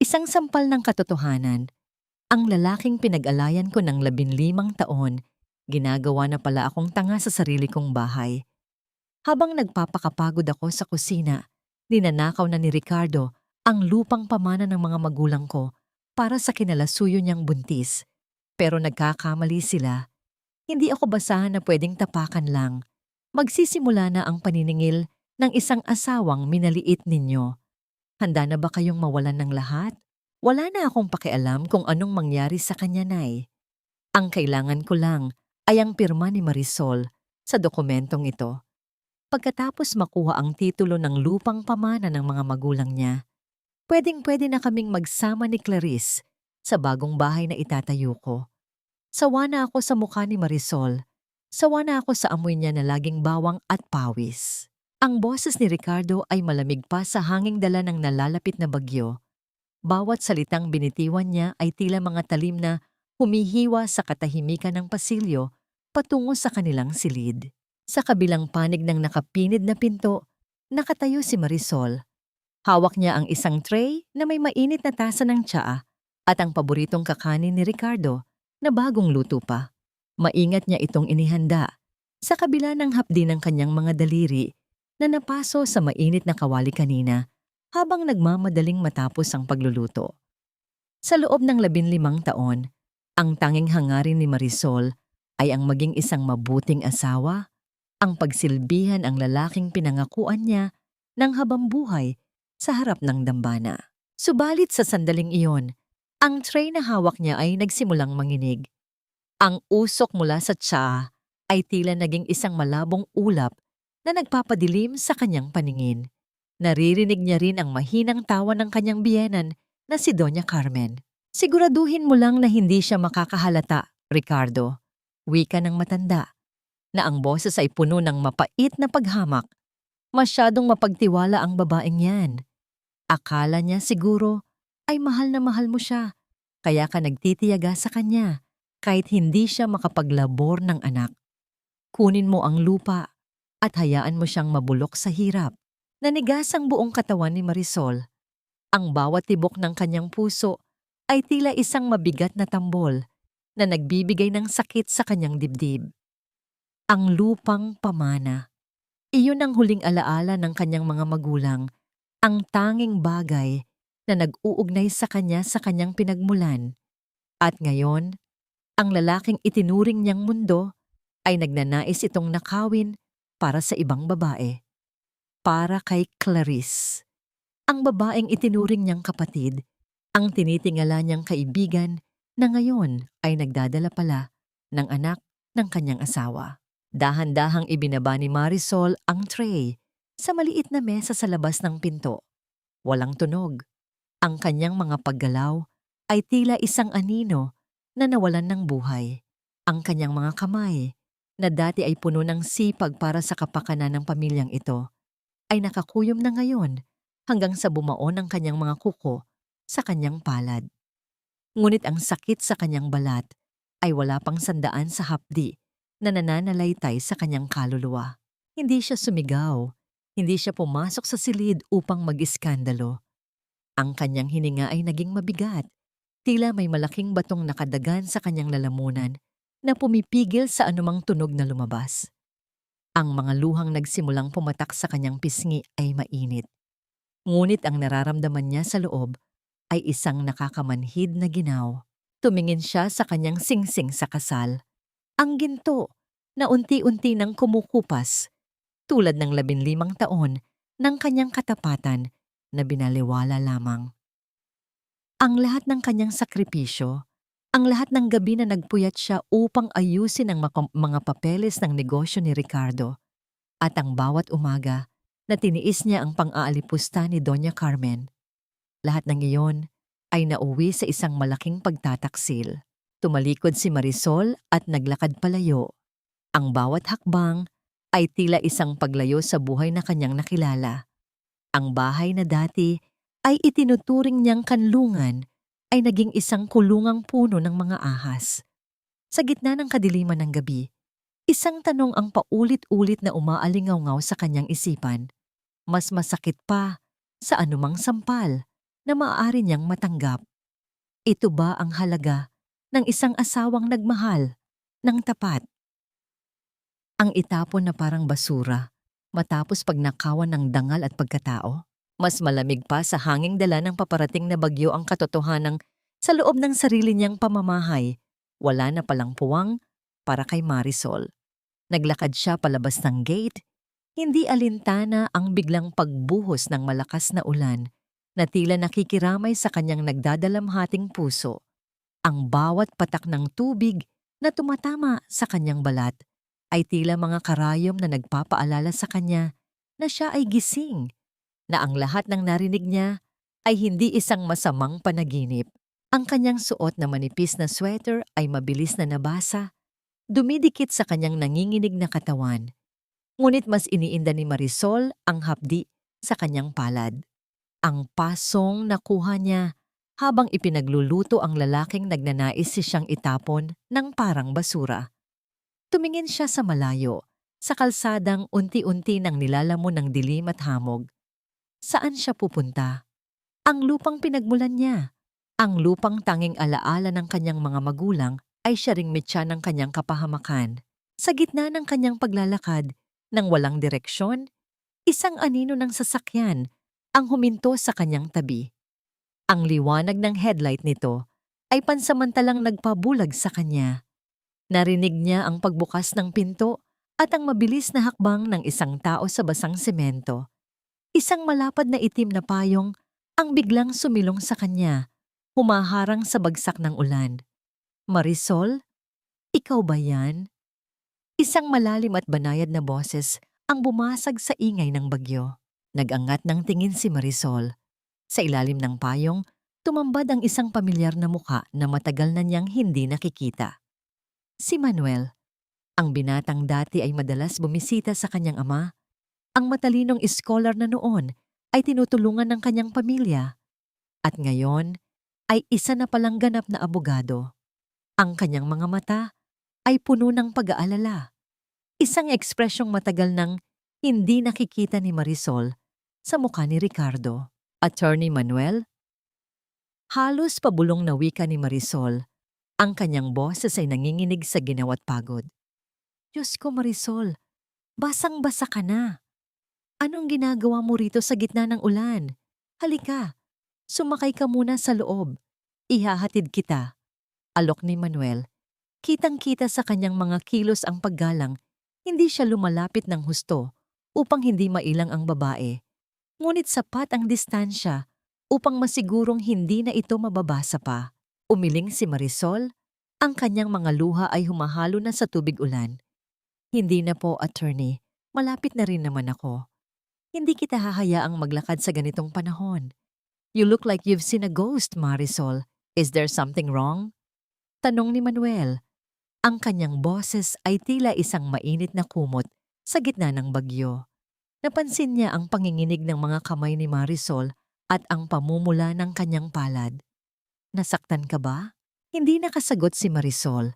Isang sampal ng katotohanan, ang lalaking pinag-alayan ko ng 15 taon, ginagawa na pala akong tanga sa sarili kong bahay. Habang nagpapakapagod ako sa kusina, ninanakaw na ni Ricardo ang lupang pamana ng mga magulang ko para sa kinalasuyo niyang buntis. Pero nagkakamali sila. Hindi ako basahan na pwedeng tapakan lang. Magsisimula na ang paniningil ng isang asawang minaliit ninyo. Handa na ba kayong mawalan ng lahat? Wala na akong pakialam kung anong mangyari sa kanya, Nay. Ang kailangan ko lang ay ang pirma ni Marisol sa dokumentong ito. Pagkatapos makuha ang titulo ng lupang pamana ng mga magulang niya, pwedeng-pwede na kaming magsama ni Clarice sa bagong bahay na itatayo ko. Sawa na ako sa mukha ni Marisol. Sawa na ako sa amoy niya na laging bawang at pawis. Ang boses ni Ricardo ay malamig pa sa hanging dala ng nalalapit na bagyo. Bawat salitang binitiwan niya ay tila mga talim na humihiwa sa katahimikan ng pasilyo patungo sa kanilang silid. Sa kabilang panig ng nakapinid na pinto, nakatayo si Marisol. Hawak niya ang isang tray na may mainit na tasa ng tsaa at ang paboritong kakanin ni Ricardo na bagong luto pa. Maingat niya itong inihanda sa kabila ng hapdi ng kanyang mga daliri na napaso sa mainit na kawali kanina habang nagmamadaling matapos ang pagluluto. Sa loob ng 15 taon, ang tanging hangarin ni Marisol ay ang maging isang mabuting asawa, ang pagsilbihan ang lalaking pinangakuan niya ng habambuhay sa harap ng dambana. Subalit sa sandaling iyon, ang tray na hawak niya ay nagsimulang manginig. Ang usok mula sa tsaa ay tila naging isang malabong ulap na nagpapadilim sa kanyang paningin. Naririnig niya rin ang mahinang tawa ng kanyang biyenan na si Doña Carmen. Siguraduhin mo lang na hindi siya makakahalata, Ricardo. Wika ng matanda, na ang boses ay puno ng mapait na paghamak. Masyadong mapagtiwala ang babaeng yan. Akala niya siguro ay mahal na mahal mo siya, kaya ka nagtitiyaga sa kanya kahit hindi siya makapaglabor ng anak. Kunin mo ang lupa at hayaan mo siyang mabulok sa hirap. Nanigas ang buong katawan ni Marisol. Ang bawat tibok ng kanyang puso ay tila isang mabigat na tambol na nagbibigay ng sakit sa kanyang dibdib. Ang lupang pamana. Iyon ang huling alaala ng kanyang mga magulang, ang tanging bagay na nag-uugnay sa kanyang pinagmulan. At ngayon, ang lalaking itinuring niyang mundo ay nagnanais itong nakawin para sa ibang babae. Para kay Clarice, ang babaeng itinuring niyang kapatid, ang tinitingala niyang kaibigan na ngayon ay nagdadala pala ng anak ng kanyang asawa. Dahan-dahang ibinaba ni Marisol ang tray sa maliit na mesa sa labas ng pinto. Walang tunog. Ang kanyang mga paggalaw ay tila isang anino na nawalan ng buhay. Ang kanyang mga kamay, na dati ay puno ng sipag para sa kapakanan ng pamilyang ito, ay nakakuyom na ngayon hanggang sa bumaon ang kanyang mga kuko sa kanyang palad. Ngunit ang sakit sa kanyang balat ay wala pang sandaan sa hapdi na nananalaytay sa kanyang kaluluwa. Hindi siya sumigaw, hindi siya pumasok sa silid upang mag-iskandalo. Ang kanyang hininga ay naging mabigat, tila may malaking batong nakadagan sa kanyang lalamunan na pumipigil sa anumang tunog na lumabas. Ang mga luhang nagsimulang pumatak sa kanyang pisngi ay mainit. Ngunit ang nararamdaman niya sa loob ay isang nakakamanhid na ginaw. Tumingin siya sa kanyang singsing sa kasal. Ang ginto na unti-unti nang kumukupas, tulad ng 15 taon ng kanyang katapatan na binaliwala lamang. Ang lahat ng kanyang sakripisyo, ang lahat ng gabi na nagpuyat siya upang ayusin ang mga papeles ng negosyo ni Ricardo, at ang bawat umaga na tiniis niya ang pang-aalipusta ni Doña Carmen. Lahat ng iyon ay nauwi sa isang malaking pagtataksil. Tumalikod si Marisol at naglakad palayo. Ang bawat hakbang ay tila isang paglayo sa buhay na kanyang nakilala. Ang bahay na dati ay itinuturing niyang kanlungan ay naging isang kulungang puno ng mga ahas. Sa gitna ng kadiliman ng gabi, isang tanong ang paulit-ulit na umaalingaw-ngaw sa kanyang isipan. Mas masakit pa sa anumang sampal. na maaari niyang matanggap. Ito ba ang halaga ng isang asawang nagmahal ng tapat? Ang itapon na parang basura matapos pagnakawan ng dangal at pagkatao? Mas malamig pa sa hanging dala ng paparating na bagyo ang katotohanang sa loob ng sarili niyang pamamahay, wala na palang puwang para kay Marisol. Naglakad siya palabas ng gate, hindi alintana ang biglang pagbuhos ng malakas na ulan na tila nakikiramay sa kanyang nagdadalamhating puso. Ang bawat patak ng tubig na tumatama sa kanyang balat ay tila mga karayom na nagpapaalala sa kanya na siya ay gising, na ang lahat ng narinig niya ay hindi isang masamang panaginip. Ang kanyang suot na manipis na sweater ay mabilis na nabasa, dumidikit sa kanyang nanginginig na katawan. Ngunit mas iniinda ni Marisol ang hapdi sa kanyang palad. Ang pasong nakuha niya habang ipinagluluto ang lalaking nagnanais siyang itapon ng parang basura. Tumingin siya sa malayo, sa kalsadang unti-unti nang nilalamon ng dilim at hamog. Saan siya pupunta? Ang lupang pinagmulan niya. Ang lupang tanging alaala ng kanyang mga magulang ay siya ring mitya ng kanyang kapahamakan. Sa gitna ng kanyang paglalakad, nang walang direksyon, isang anino ng sasakyan ang huminto sa kanyang tabi. Ang liwanag ng headlight nito ay pansamantalang nagpabulag sa kanya. Narinig niya ang pagbukas ng pinto at ang mabilis na hakbang ng isang tao sa basang semento. Isang malapad na itim na payong ang biglang sumilong sa kanya, humaharang sa bagsak ng ulan. Marisol, ikaw ba yan? Isang malalim at banayad na boses ang bumasag sa ingay ng bagyo. Nag-angat ng tingin si Marisol. Sa ilalim ng payong, tumambad ang isang pamilyar na muka na matagal na niyang hindi nakikita. Si Manuel. Ang binatang dati ay madalas bumisita sa kanyang ama. Ang matalinong iskolar na noon ay tinutulungan ng kanyang pamilya. At ngayon ay isa na palang ganap na abogado. Ang kanyang mga mata ay puno ng pag-aalala. Isang ekspresyong matagal nang hindi nakikita ni Marisol sa mukha ni Ricardo. Attorney Manuel? Halos pabulong na wika ni Marisol. Ang kanyang boses ay nanginginig sa ginawa't pagod. Diyos ko, Marisol, basang-basa ka na. Anong ginagawa mo rito sa gitna ng ulan? Halika, sumakay ka muna sa loob. Ihahatid kita. Alok ni Manuel. Kitang-kita sa kanyang mga kilos ang paggalang, hindi siya lumalapit ng husto upang hindi mailang ang babae. Ngunit sapat ang distansya upang masigurong hindi na ito mababasa pa. Umiling si Marisol, ang kanyang mga luha ay humahalo na sa tubig ulan. Hindi na po, attorney. Malapit na rin naman ako. Hindi kita hahayaang maglakad sa ganitong panahon. You look like you've seen a ghost, Marisol. Is there something wrong? Tanong ni Manuel. Ang kanyang boses ay tila isang mainit na kumot sa gitna ng bagyo. Napansin niya ang panginginig ng mga kamay ni Marisol at ang pamumula ng kanyang palad. Nasaktan ka ba? Hindi nakasagot si Marisol.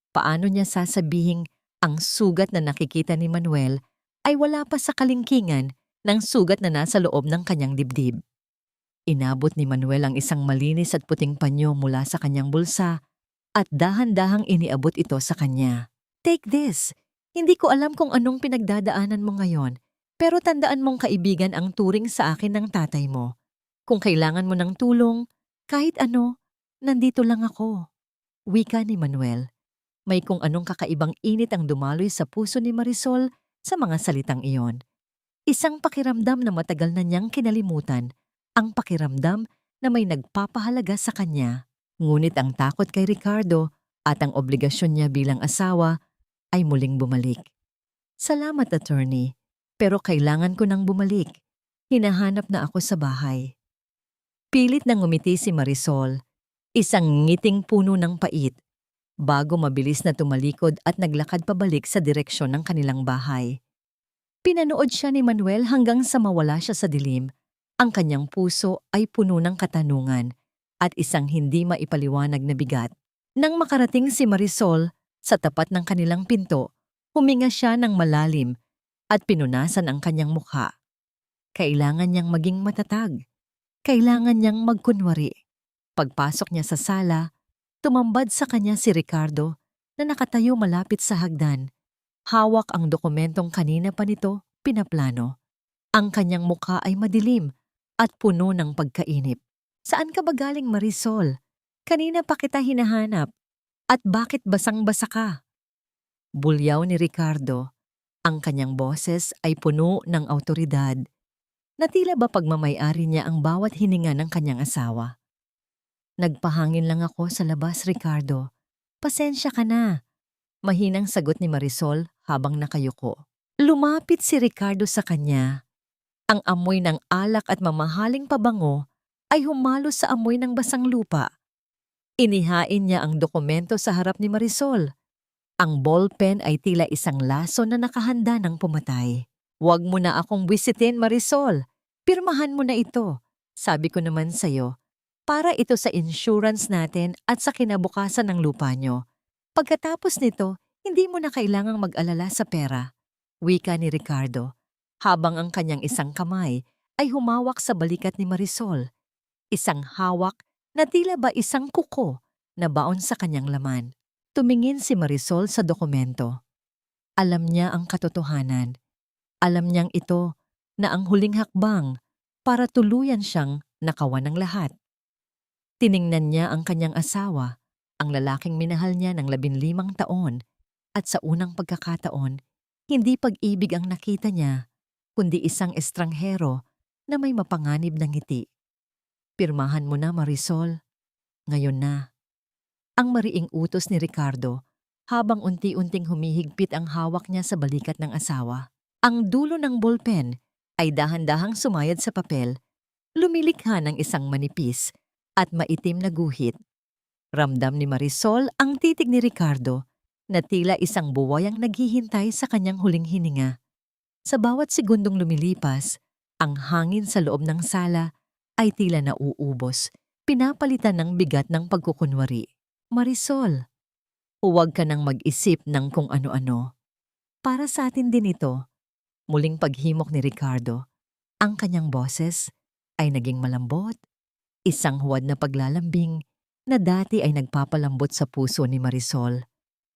Paano niya sasabihing ang sugat na nakikita ni Manuel ay wala pa sa kalingkingan ng sugat na nasa loob ng kanyang dibdib? Inabot ni Manuel ang isang malinis at puting panyo mula sa kanyang bulsa at dahan-dahang iniabot ito sa kanya. Take this. Hindi ko alam kung anong pinagdadaanan mo ngayon, pero tandaan mong kaibigan ang turing sa akin ng tatay mo. Kung kailangan mo ng tulong, kahit ano, nandito lang ako. Wika ni Manuel. May kung anong kakaibang init ang dumaloy sa puso ni Marisol sa mga salitang iyon. Isang pakiramdam na matagal na niyang kinalimutan, ang pakiramdam na may nagpapahalaga sa kanya. Ngunit ang takot kay Ricardo at ang obligasyon niya bilang asawa ay muling bumalik. Salamat, attorney, pero kailangan ko nang bumalik. Hinahanap na ako sa bahay. Pilit nang ngumiti si Marisol, isang ngiting puno ng pait, bago mabilis na tumalikod at naglakad pabalik sa direksyon ng kanilang bahay. Pinanood siya ni Manuel hanggang sa mawala siya sa dilim. Ang kanyang puso ay puno ng katanungan at isang hindi maipaliwanag na bigat. Nang makarating si Marisol sa tapat ng kanilang pinto, huminga siya ng malalim at pinunasan ang kanyang mukha. Kailangan niyang maging matatag. Kailangan niyang magkunwari. Pagpasok niya sa sala, tumambad sa kanya si Ricardo na nakatayo malapit sa hagdan. Hawak ang dokumentong kanina pa nito pinaplano. Ang kanyang mukha ay madilim at puno ng pagkainip. Saan ka ba galing, Marisol? Kanina pa kita hinahanap. At bakit basang-basa ka? Bulyaw ni Ricardo. Ang kanyang boses ay puno ng awtoridad na tila ba pagmamay-ari niya ang bawat hininga ng kanyang asawa. Nagpahangin lang ako sa labas, Ricardo. Pasensya ka na. Mahinang sagot ni Marisol habang nakayuko. Lumapit si Ricardo sa kanya. Ang amoy ng alak at mamahaling pabango ay humalo sa amoy ng basang lupa. Inihain niya ang dokumento sa harap ni Marisol. Ang ballpen ay tila isang laso na nakahanda ng pumatay. Huwag mo na akong bisitin, Marisol. Pirmahan mo na ito. Sabi ko naman sa'yo, para ito sa insurance natin at sa kinabukasan ng lupa nyo. Pagkatapos nito, hindi mo na kailangang mag-alala sa pera. Wika ni Ricardo, habang ang kanyang isang kamay ay humawak sa balikat ni Marisol. Isang hawak na tila ba isang kuko na baon sa kanyang laman. Tumingin si Marisol sa dokumento. Alam niya ang katotohanan. Alam niyang ito na ang huling hakbang para tuluyan siyang nakawan ng lahat. Tiningnan niya ang kanyang asawa, ang lalaking minahal niya ng 15 taon, at sa unang pagkakataon, hindi pag-ibig ang nakita niya, kundi isang estranghero na may mapanganib na ngiti. Pirmahan mo na, Marisol. Ngayon na. Ang mariing utos ni Ricardo habang unti-unting humihigpit ang hawak niya sa balikat ng asawa. Ang dulo ng ballpen ay dahan-dahang sumayad sa papel, lumilikha ng isang manipis at maitim na guhit. Ramdam ni Marisol ang titig ni Ricardo na tila isang buway ang naghihintay sa kanyang huling hininga. Sa bawat segundong lumilipas, ang hangin sa loob ng sala ay tila nauubos, pinapalitan ng bigat ng pagkukunwari. Marisol, huwag ka nang mag-isip ng kung ano-ano. Para sa atin din ito. Muling paghimok ni Ricardo. Ang kanyang boses ay naging malambot, isang huwad na paglalambing na dati ay nagpapalambot sa puso ni Marisol.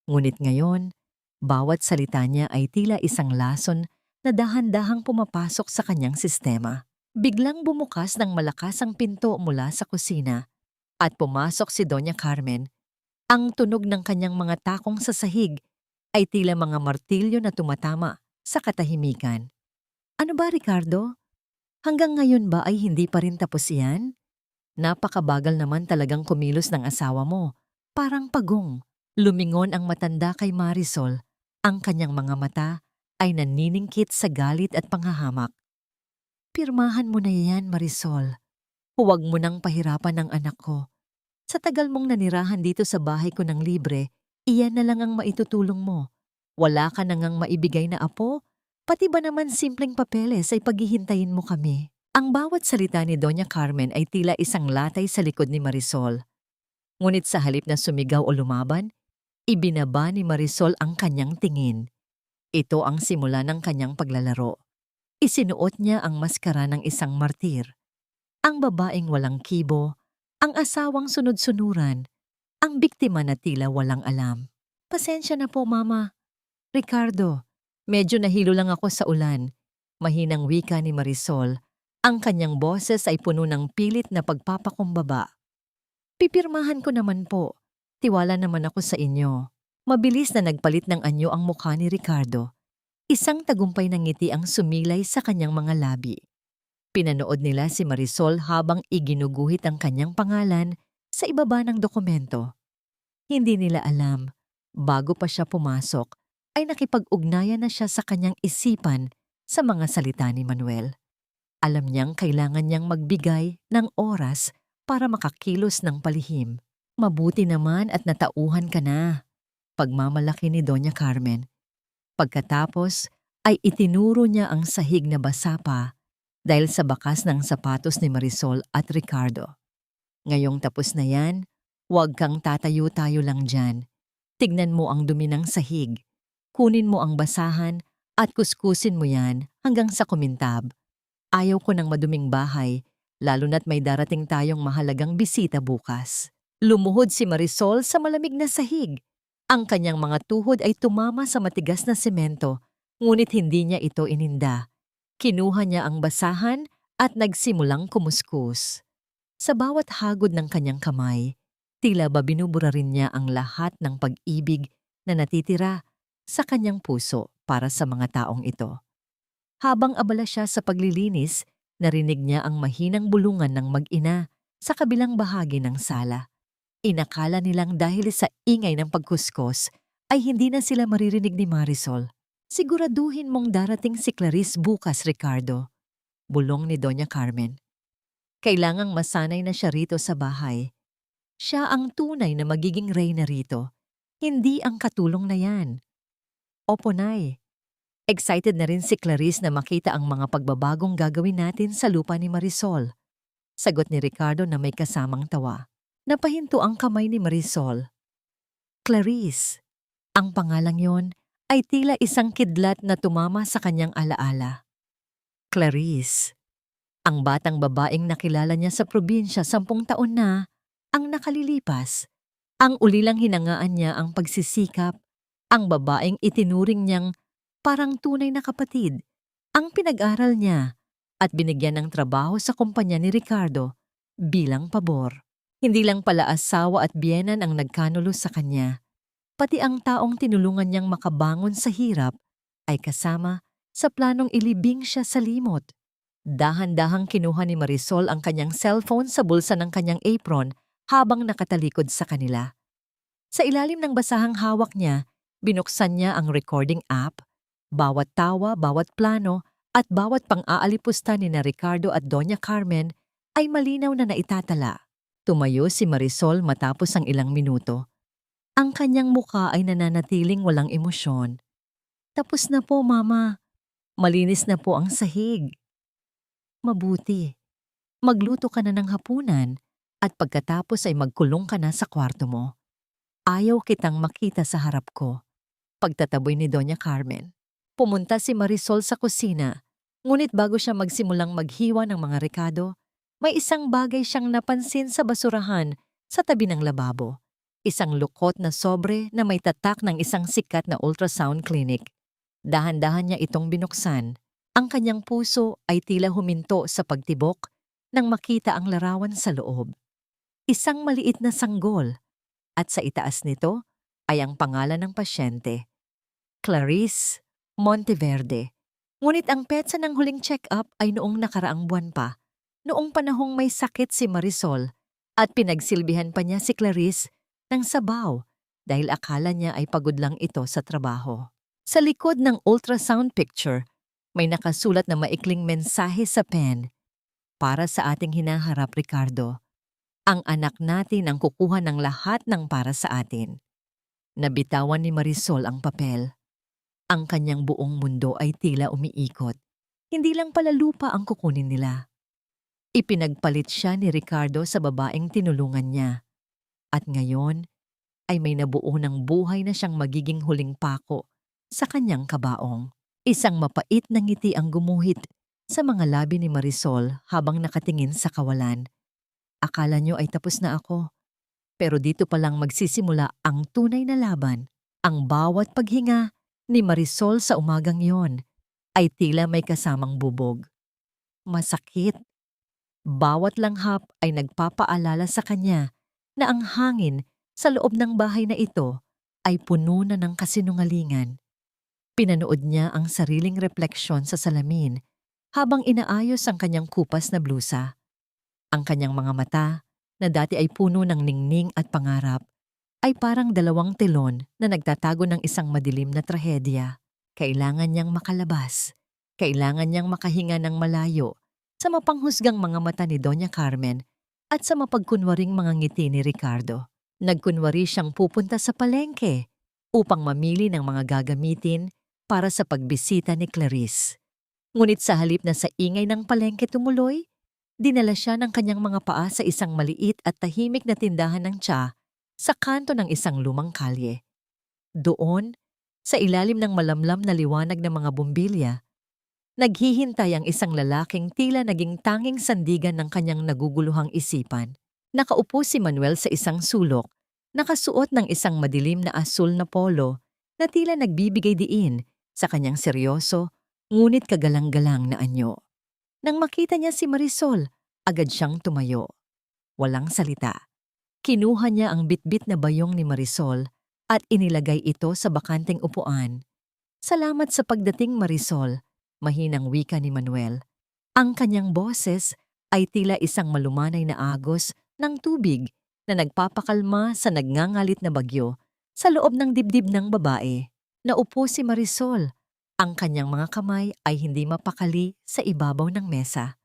Ngunit ngayon, bawat salita niya ay tila isang lason na dahan-dahang pumapasok sa kanyang sistema. Biglang bumukas ng malakas ang pinto mula sa kusina at pumasok si Doña Carmen. Ang tunog ng kanyang mga takong sa sahig ay tila mga martilyo na tumatama sa katahimikan. Ano ba, Ricardo? Hanggang ngayon ba ay hindi pa rin tapos yan? Napakabagal naman talagang kumilos ng asawa mo. Parang pagong. Lumingon ang matanda kay Marisol. Ang kanyang mga mata ay naniningkit sa galit at panghahamak. Pirmahan mo na yan, Marisol. Huwag mo nang pahirapan ang anak ko. Sa tagal mong nanirahan dito sa bahay ko ng libre, iyan na lang ang maitutulong mo. Wala ka na ngang maibigay na apo, pati ba naman simpleng papeles ay paghihintayin mo kami. Ang bawat salita ni Doña Carmen ay tila isang latay sa likod ni Marisol. Ngunit sa halip na sumigaw o lumaban, ibinaba ni Marisol ang kanyang tingin. Ito ang simula ng kanyang paglalaro. Isinuot niya ang maskara ng isang martir. Ang babaeng walang kibo, ang asawang sunod-sunuran, ang biktima na tila walang alam. Pasensya na po, Mama. Ricardo, medyo nahilo lang ako sa ulan. Mahinang wika ni Marisol. Ang kanyang boses ay puno ng pilit na pagpapakumbaba. Pipirmahan ko naman po. Tiwala naman ako sa inyo. Mabilis na nagpalit ng anyo ang mukha ni Ricardo. Isang tagumpay ng ngiti ang sumilay sa kanyang mga labi. Pinanood nila si Marisol habang iginuguhit ang kanyang pangalan sa ibaba ng dokumento. Hindi nila alam, bago pa siya pumasok, ay nakipag-ugnayan na siya sa kanyang isipan sa mga salita ni Manuel. Alam niyang kailangan niyang magbigay ng oras para makakilos ng palihim. Mabuti naman at natauhan ka na, pagmamalaki ni Doña Carmen. Pagkatapos ay itinuro niya ang sahig na basa pa dahil sa bakas ng sapatos ni Marisol at Ricardo. Ngayong tapos na yan, huwag kang tatayo-tayo lang dyan. Tignan mo ang dumi ng sahig. Kunin mo ang basahan at kuskusin mo yan hanggang sa kumintab. Ayaw ko ng maduming bahay lalo na't may darating tayong mahalagang bisita bukas. Lumuhod si Marisol sa malamig na sahig. Ang kanyang mga tuhod ay tumama sa matigas na semento, ngunit hindi niya ito ininda. Kinuha niya ang basahan at nagsimulang kumuskus. Sa bawat hagod ng kanyang kamay, tila ba binubura rin niya ang lahat ng pag-ibig na natitira sa kanyang puso para sa mga taong ito. Habang abala siya sa paglilinis, narinig niya ang mahinang bulungan ng mag-ina sa kabilang bahagi ng sala. Inakala nilang dahil sa ingay ng pagkuskos ay hindi na sila maririnig ni Marisol. Siguraduhin mong darating si Clarice bukas, Ricardo. Bulong ni Doña Carmen. Kailangang masanay na siya rito sa bahay. Siya ang tunay na magiging reyna rito, hindi ang katulong na yan. Opo, Nay. Excited na rin si Clarice na makita ang mga pagbabagong gagawin natin sa lupa ni Marisol. Sagot ni Ricardo na may kasamang tawa. Napahinto ang kamay ni Marisol. Clarice. Ang pangalang yon ay tila isang kidlat na tumama sa kanyang alaala. Clarice. Ang batang babaeng nakilala niya sa probinsya 10 taon na ang nakalilipas. Ang ulilang hinangaan niya ang pagsisikap, ang babaeng itinuring niyang parang tunay na kapatid, ang pinag-aral niya at binigyan ng trabaho sa kumpanya ni Ricardo bilang pabor. Hindi lang pala asawa at biyenan ang nagkanulo sa kanya, pati ang taong tinulungan niyang makabangon sa hirap ay kasama sa planong ilibing siya sa limot. Dahan-dahang kinuha ni Marisol ang kanyang cellphone sa bulsa ng kanyang apron habang nakatalikod sa kanila. Sa ilalim ng basahang hawak niya, binuksan niya ang recording app. Bawat tawa, bawat plano, at bawat pang-aalipusta ni na Ricardo at Doña Carmen ay malinaw na naitatala. Tumayo si Marisol matapos ang ilang minuto. Ang kanyang muka ay nananatiling walang emosyon. Tapos na po, Mama. Malinis na po ang sahig. Mabuti. Magluto ka na ng hapunan at pagkatapos ay magkulong ka na sa kwarto mo. Ayaw kitang makita sa harap ko. Pagtataboy ni Doña Carmen. Pumunta si Marisol sa kusina, ngunit bago siya magsimulang maghiwa ng mga rekado, may isang bagay siyang napansin sa basurahan sa tabi ng lababo. Isang lukot na sobre na may tatak ng isang sikat na ultrasound clinic. Dahan-dahan niya itong binuksan. Ang kanyang puso ay tila huminto sa pagtibok nang makita ang larawan sa loob. Isang maliit na sanggol at sa itaas nito ay ang pangalan ng pasyente. Clarice Monteverde. Ngunit ang petsa ng huling check-up ay noong nakaraang buwan pa, noong panahong may sakit si Marisol at pinagsilbihan pa niya si Clarice ng sabaw dahil akala niya ay pagod lang ito sa trabaho. Sa likod ng ultrasound picture, may nakasulat na maikling mensahe sa pen. Para sa ating hinaharap, Ricardo, ang anak natin ang kukuha ng lahat ng para sa atin. Nabitawan ni Marisol ang papel. Ang kanyang buong mundo ay tila umiikot. Hindi lang pala lupa ang kukunin nila. Ipinagpalit siya ni Ricardo sa babaeng tinulungan niya. At ngayon ay may nabuo ng buhay na siyang magiging huling pako sa kanyang kabaong. Isang mapait na ngiti ang gumuhit sa mga labi ni Marisol habang nakatingin sa kawalan. Akala niyo ay tapos na ako. Pero dito palang magsisimula ang tunay na laban. Ang bawat paghinga ni Marisol sa umagang yon ay tila may kasamang bubog. Masakit. Bawat langhap ay nagpapaalala sa kanya na ang hangin sa loob ng bahay na ito ay puno na ng kasinungalingan. Pinanood niya ang sariling refleksyon sa salamin habang inaayos ang kanyang kupas na blusa. Ang kanyang mga mata, na dati ay puno ng ningning at pangarap, ay parang dalawang telon na nagtatago ng isang madilim na trahedya. Kailangan niyang makalabas. Kailangan niyang makahinga ng malayo sa mapanghusgang mga mata ni Doña Carmen at sa mapagkunwaring mga ngiti ni Ricardo. Nagkunwari siyang pupunta sa palengke upang mamili ng mga gagamitin para sa pagbisita ni Clarice. Ngunit sa halip na sa ingay ng palengke tumuloy, dinala siya ng kanyang mga paa sa isang maliit at tahimik na tindahan ng tsa sa kanto ng isang lumang kalye. Doon, sa ilalim ng malamlam na liwanag ng mga bumbilya, Naghihintay ang isang lalaking tila naging tanging sandigan ng kanyang naguguluhang isipan. Nakaupo si Manuel sa isang sulok, nakasuot ng isang madilim na asul na polo na tila nagbibigay diin sa kanyang seryoso ngunit kagalang-galang na anyo. Nang makita niya si Marisol, agad siyang tumayo. Walang salita. Kinuha niya ang bitbit na bayong ni Marisol at inilagay ito sa bakanteng upuan. Salamat sa pagdating, Marisol, mahinang wika ni Manuel. Ang kanyang boses ay tila isang malumanay na agos ng tubig na nagpapakalma sa nagngangalit na bagyo sa loob ng dibdib ng babae. Naupo si Marisol. Ang kanyang mga kamay ay hindi mapakali sa ibabaw ng mesa.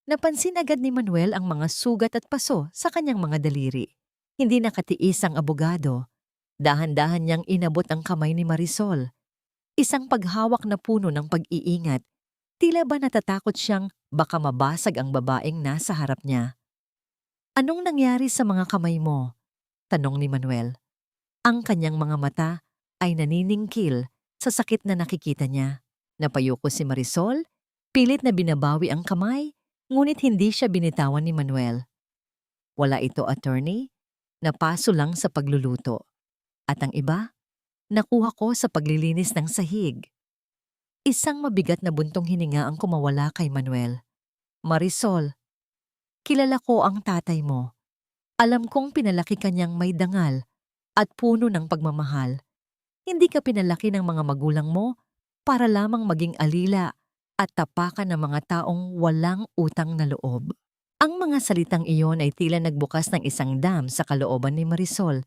Napansin agad ni Manuel ang mga sugat at paso sa kanyang mga daliri. Hindi nakatiis ang abogado. Dahan-dahan niyang inabot ang kamay ni Marisol. Isang paghawak na puno ng pag-iingat. Tila ba natatakot siyang baka mabasag ang babaeng nasa harap niya. Anong nangyari sa mga kamay mo? Tanong ni Manuel. Ang kanyang mga mata ay naniningkil sa sakit na nakikita niya. Napayuko si Marisol, pilit na binabawi ang kamay, ngunit hindi siya binitawan ni Manuel. Wala ito, attorney. Napaso lang sa pagluluto. At ang iba, nakuha ko sa paglilinis ng sahig. Isang mabigat na buntong hininga ang kumawala kay Manuel. Marisol, kilala ko ang tatay mo. Alam kong pinalaki ka niyang may dangal at puno ng pagmamahal. Hindi ka pinalaki ng mga magulang mo para lamang maging alila at tapakan ng mga taong walang utang na loob. Ang mga salitang iyon ay tila nagbukas ng isang dam sa kalooban ni Marisol.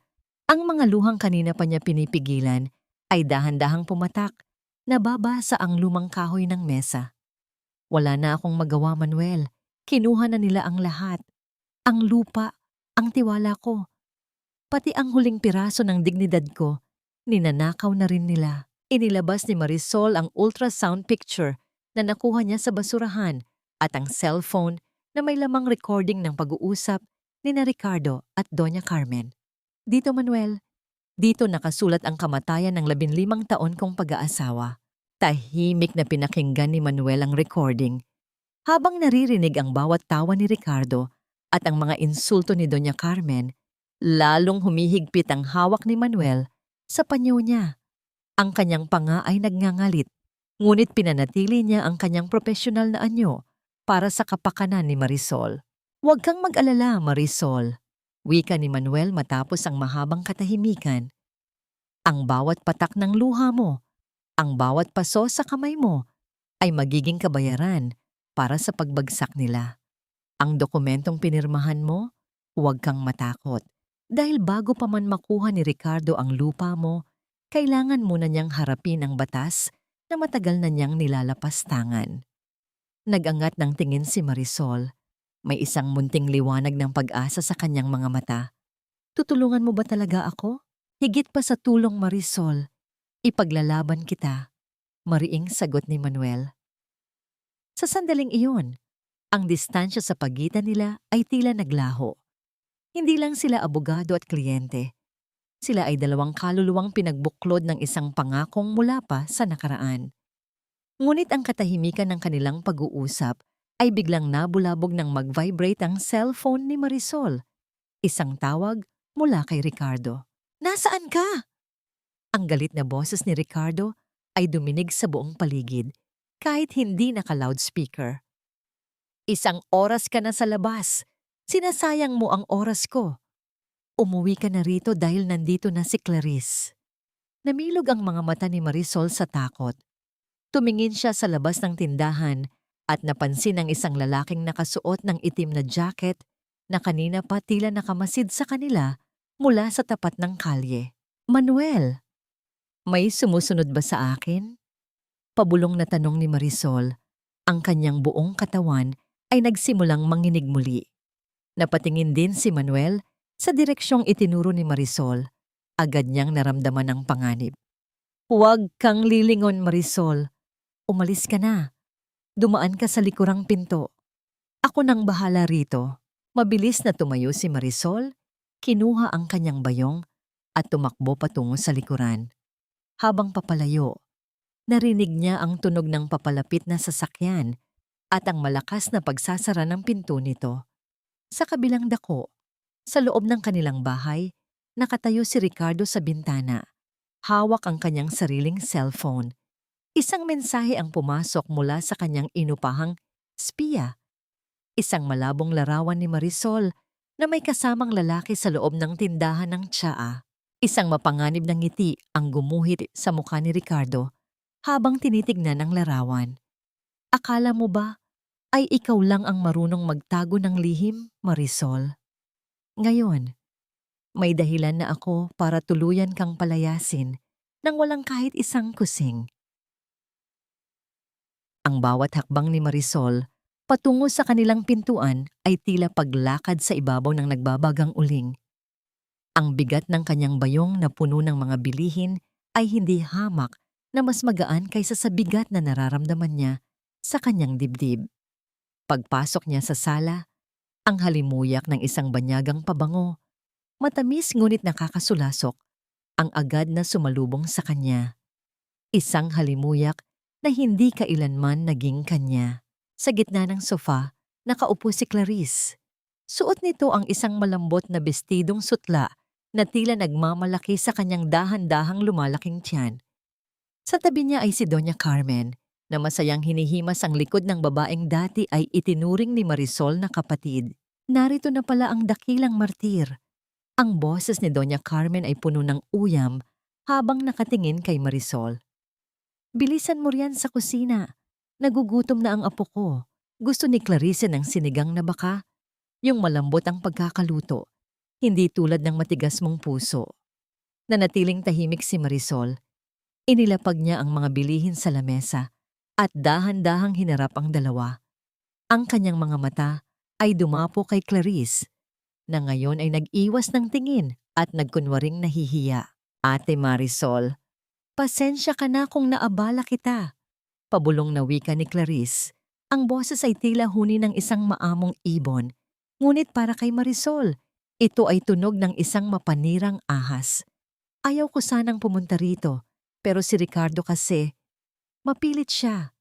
Ang mga luhang kanina pa niya pinipigilan ay dahan-dahang pumatak, nababasa ang lumang kahoy ng mesa. Wala na akong magawa, Manuel. Kinuha na nila ang lahat. Ang lupa, ang tiwala ko. Pati ang huling piraso ng dignidad ko, ninanakaw na rin nila. Inilabas ni Marisol ang ultrasound picture na nakuha niya sa basurahan at ang cellphone na may lamang recording ng pag-uusap ni na Ricardo at Doña Carmen. Dito, Manuel, dito nakasulat ang kamatayan ng 15 taon kong pag-aasawa. Tahimik na pinakinggan ni Manuel ang recording. Habang naririnig ang bawat tawa ni Ricardo at ang mga insulto ni Doña Carmen, lalong humihigpit ang hawak ni Manuel sa panyo niya. Ang kanyang panga ay nagngangalit, ngunit pinanatili niya ang kanyang profesional na anyo para sa kapakanan ni Marisol. Huwag kang mag-alala, Marisol, wika ni Manuel matapos ang mahabang katahimikan. Ang bawat patak ng luha mo, ang bawat paso sa kamay mo, ay magiging kabayaran para sa pagbagsak nila. Ang dokumentong pinirmahan mo, huwag kang matakot. Dahil bago pa man makuha ni Ricardo ang lupa mo, kailangan muna niyang harapin ang batas na matagal na niyang nilalapastangan. Nag-angat ng tingin si Marisol. May isang munting liwanag ng pag-asa sa kanyang mga mata. Tutulungan mo ba talaga ako? Higit pa sa tulong, Marisol. Ipaglalaban kita. Mariing sagot ni Manuel. Sa sandaling iyon, ang distansya sa pagitan nila ay tila naglaho. Hindi lang sila abogado at kliyente. Sila ay dalawang kaluluwang pinagbuklod ng isang pangakong mula pa sa nakaraan. Ngunit ang katahimikan ng kanilang pag-uusap ay biglang nabulabog nang mag-vibrate ang cellphone ni Marisol. Isang tawag mula kay Ricardo. Nasaan ka? Ang galit na boses ni Ricardo ay duminig sa buong paligid kahit hindi naka-loudspeaker. Isang oras ka na sa labas. Sinasayang mo ang oras ko. Umuwi ka na rito dahil nandito na si Clarice. Namilog ang mga mata ni Marisol sa takot. Tumingin siya sa labas ng tindahan at napansin ang isang lalaking nakasuot ng itim na jacket na kanina pa tila nakamasid sa kanila mula sa tapat ng kalye. Manuel, may sumusunod ba sa akin? Pabulong na tanong ni Marisol. Ang kanyang buong katawan ay nagsimulang manginig muli. Napatingin din si Manuel sa direksyong itinuro ni Marisol. Agad niyang naramdaman ang panganib. Huwag kang lilingon, Marisol. Umalis ka na. Dumaan ka sa likurang pinto. Ako nang bahala rito. Mabilis na tumayo si Marisol, kinuha ang kanyang bayong at tumakbo patungo sa likuran. Habang papalayo, Narinig niya ang tunog ng papalapit na sasakyan at ang malakas na pagsasara ng pinto nito. Sa kabilang dako, sa loob ng kanilang bahay, nakatayo si Ricardo sa bintana. Hawak ang kanyang sariling cellphone. Isang mensahe ang pumasok mula sa kanyang inupahang spiya. Isang malabong larawan ni Marisol na may kasamang lalaki sa loob ng tindahan ng tsaa. Isang mapanganib na ngiti ang gumuhit sa mukha ni Ricardo habang tinitignan ang larawan. Akala mo ba ay ikaw lang ang marunong magtago ng lihim, Marisol? Ngayon, may dahilan na ako para tuluyan kang palayasin nang walang kahit isang kusing. Ang bawat hakbang ni Marisol patungo sa kanilang pintuan ay tila paglakad sa ibabaw ng nagbabagang uling. Ang bigat ng kanyang bayong na puno ng mga bilihin ay hindi hamak na mas magaan kaysa sa bigat na nararamdaman niya sa kanyang dibdib. Pagpasok niya sa sala, ang halimuyak ng isang banyagang pabango, matamis ngunit nakakasulasok, ang agad na sumalubong sa kanya. Isang halimuyak na hindi kailanman naging kanya. Sa gitna ng sofa, nakaupo si Clarice. Suot nito ang isang malambot na bestidong sutla na tila nagmamalaki sa kanyang dahan-dahang lumalaking tiyan. Sa tabi niya ay si Doña Carmen, na masayang hinihimas ang likod ng babaeng dati ay itinuring ni Marisol na kapatid. Narito na pala ang dakilang martir. Ang boses ni Doña Carmen ay puno ng uyam habang nakatingin kay Marisol. Bilisan mo riyan sa kusina. Nagugutom na ang apo ko. Gusto ni Clarice ng sinigang na baka. Yung malambot ang pagkakaluto. Hindi tulad ng matigas mong puso. Nanatiling tahimik si Marisol. Inilapag niya ang mga bilihin sa lamesa at dahan-dahang hinarap ang dalawa. Ang kanyang mga mata ay dumapo kay Clarice na ngayon ay nag-iwas ng tingin at nagkunwaring nahihiya. Ate Marisol, pasensya ka na kung naabala kita. Pabulong na wika ni Clarice. Ang boses ay tila huni ng isang maamong ibon. Ngunit para kay Marisol, ito ay tunog ng isang mapanirang ahas. Ayaw ko sanang pumunta rito, pero si Ricardo kasi, mapilit siya.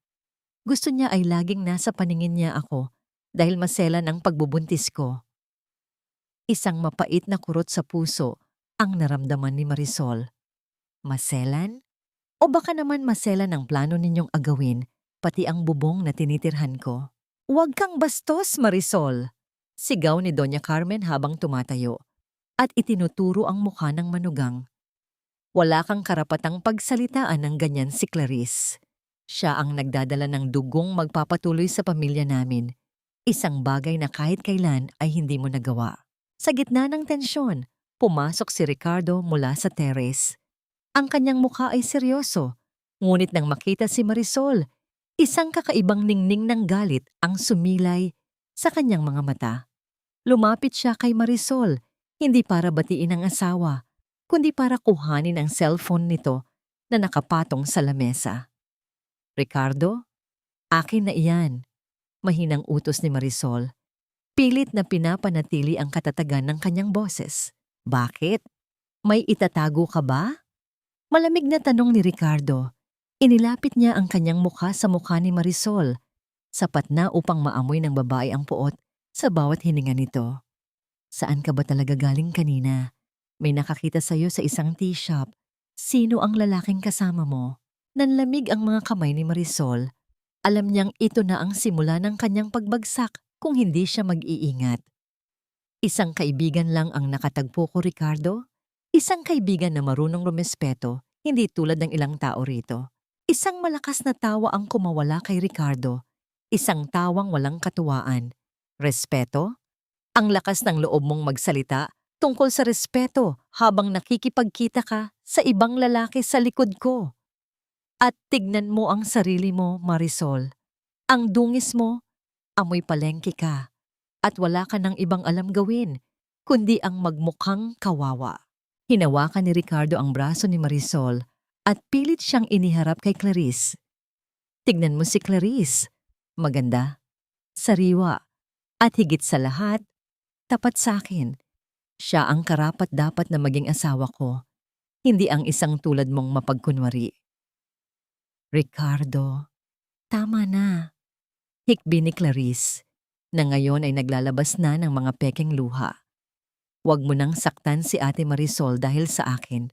Gusto niya ay laging nasa paningin niya ako dahil masela ng pagbubuntis ko. Isang mapait na kurot sa puso ang naramdaman ni Marisol. Maselan? O baka naman maselan ang plano ninyong agawin, pati ang bubong na tinitirhan ko? Huwag kang bastos, Marisol! Sigaw ni Doña Carmen habang tumatayo at itinuturo ang mukha ng manugang. Wala kang karapatang pagsalitaan ng ganyan si Clarice. Siya ang nagdadala ng dugong magpapatuloy sa pamilya namin. Isang bagay na kahit kailan ay hindi mo nagawa. Sa gitna ng tensyon, pumasok si Ricardo mula sa terrace. Ang kanyang mukha ay seryoso, ngunit nang makita si Marisol, isang kakaibang ningning ng galit ang sumilay sa kanyang mga mata. Lumapit siya kay Marisol, hindi para batiin ang asawa, kundi para kuhanin ang cellphone nito na nakapatong sa lamesa. Ricardo, akin na iyan. Mahinang utos ni Marisol. Pilit na pinapanatili ang katatagan ng kanyang boses. Bakit? May itatago ka ba? Malamig na tanong ni Ricardo. Inilapit niya ang kanyang mukha sa mukha ni Marisol. Sapat na upang maamoy ng babae ang puot sa bawat hininga nito. Saan ka ba talaga galing kanina? May nakakita sa'yo sa isang tea shop. Sino ang lalaking kasama mo? Nanlamig ang mga kamay ni Marisol. Alam niyang ito na ang simula ng kanyang pagbagsak kung hindi siya mag-iingat. Isang kaibigan lang ang nakatagpo ko, Ricardo. Isang kaibigan na marunong rumespeto, hindi tulad ng ilang tao rito. Isang malakas na tawa ang kumawala kay Ricardo. Isang tawang walang katuwaan. Respeto? Ang lakas ng loob mong magsalita tungkol sa respeto habang nakikipagkita ka sa ibang lalaki sa likod ko. At tignan mo ang sarili mo, Marisol. Ang dungis mo, amoy palengke ka. At wala ka ng ibang alam gawin, kundi ang magmukhang kawawa. Hinawakan ni Ricardo ang braso ni Marisol at pilit siyang iniharap kay Clarice. Tignan mo si Clarice. Maganda, sariwa, at higit sa lahat, tapat sa akin. Siya ang karapat-dapat na maging asawa ko, hindi ang isang tulad mong mapagkunwari. Ricardo, tama na. Hikbi ni Clarice, na ngayon ay naglalabas na ng mga pekeng luha. Huwag mo nang saktan si Ate Marisol dahil sa akin.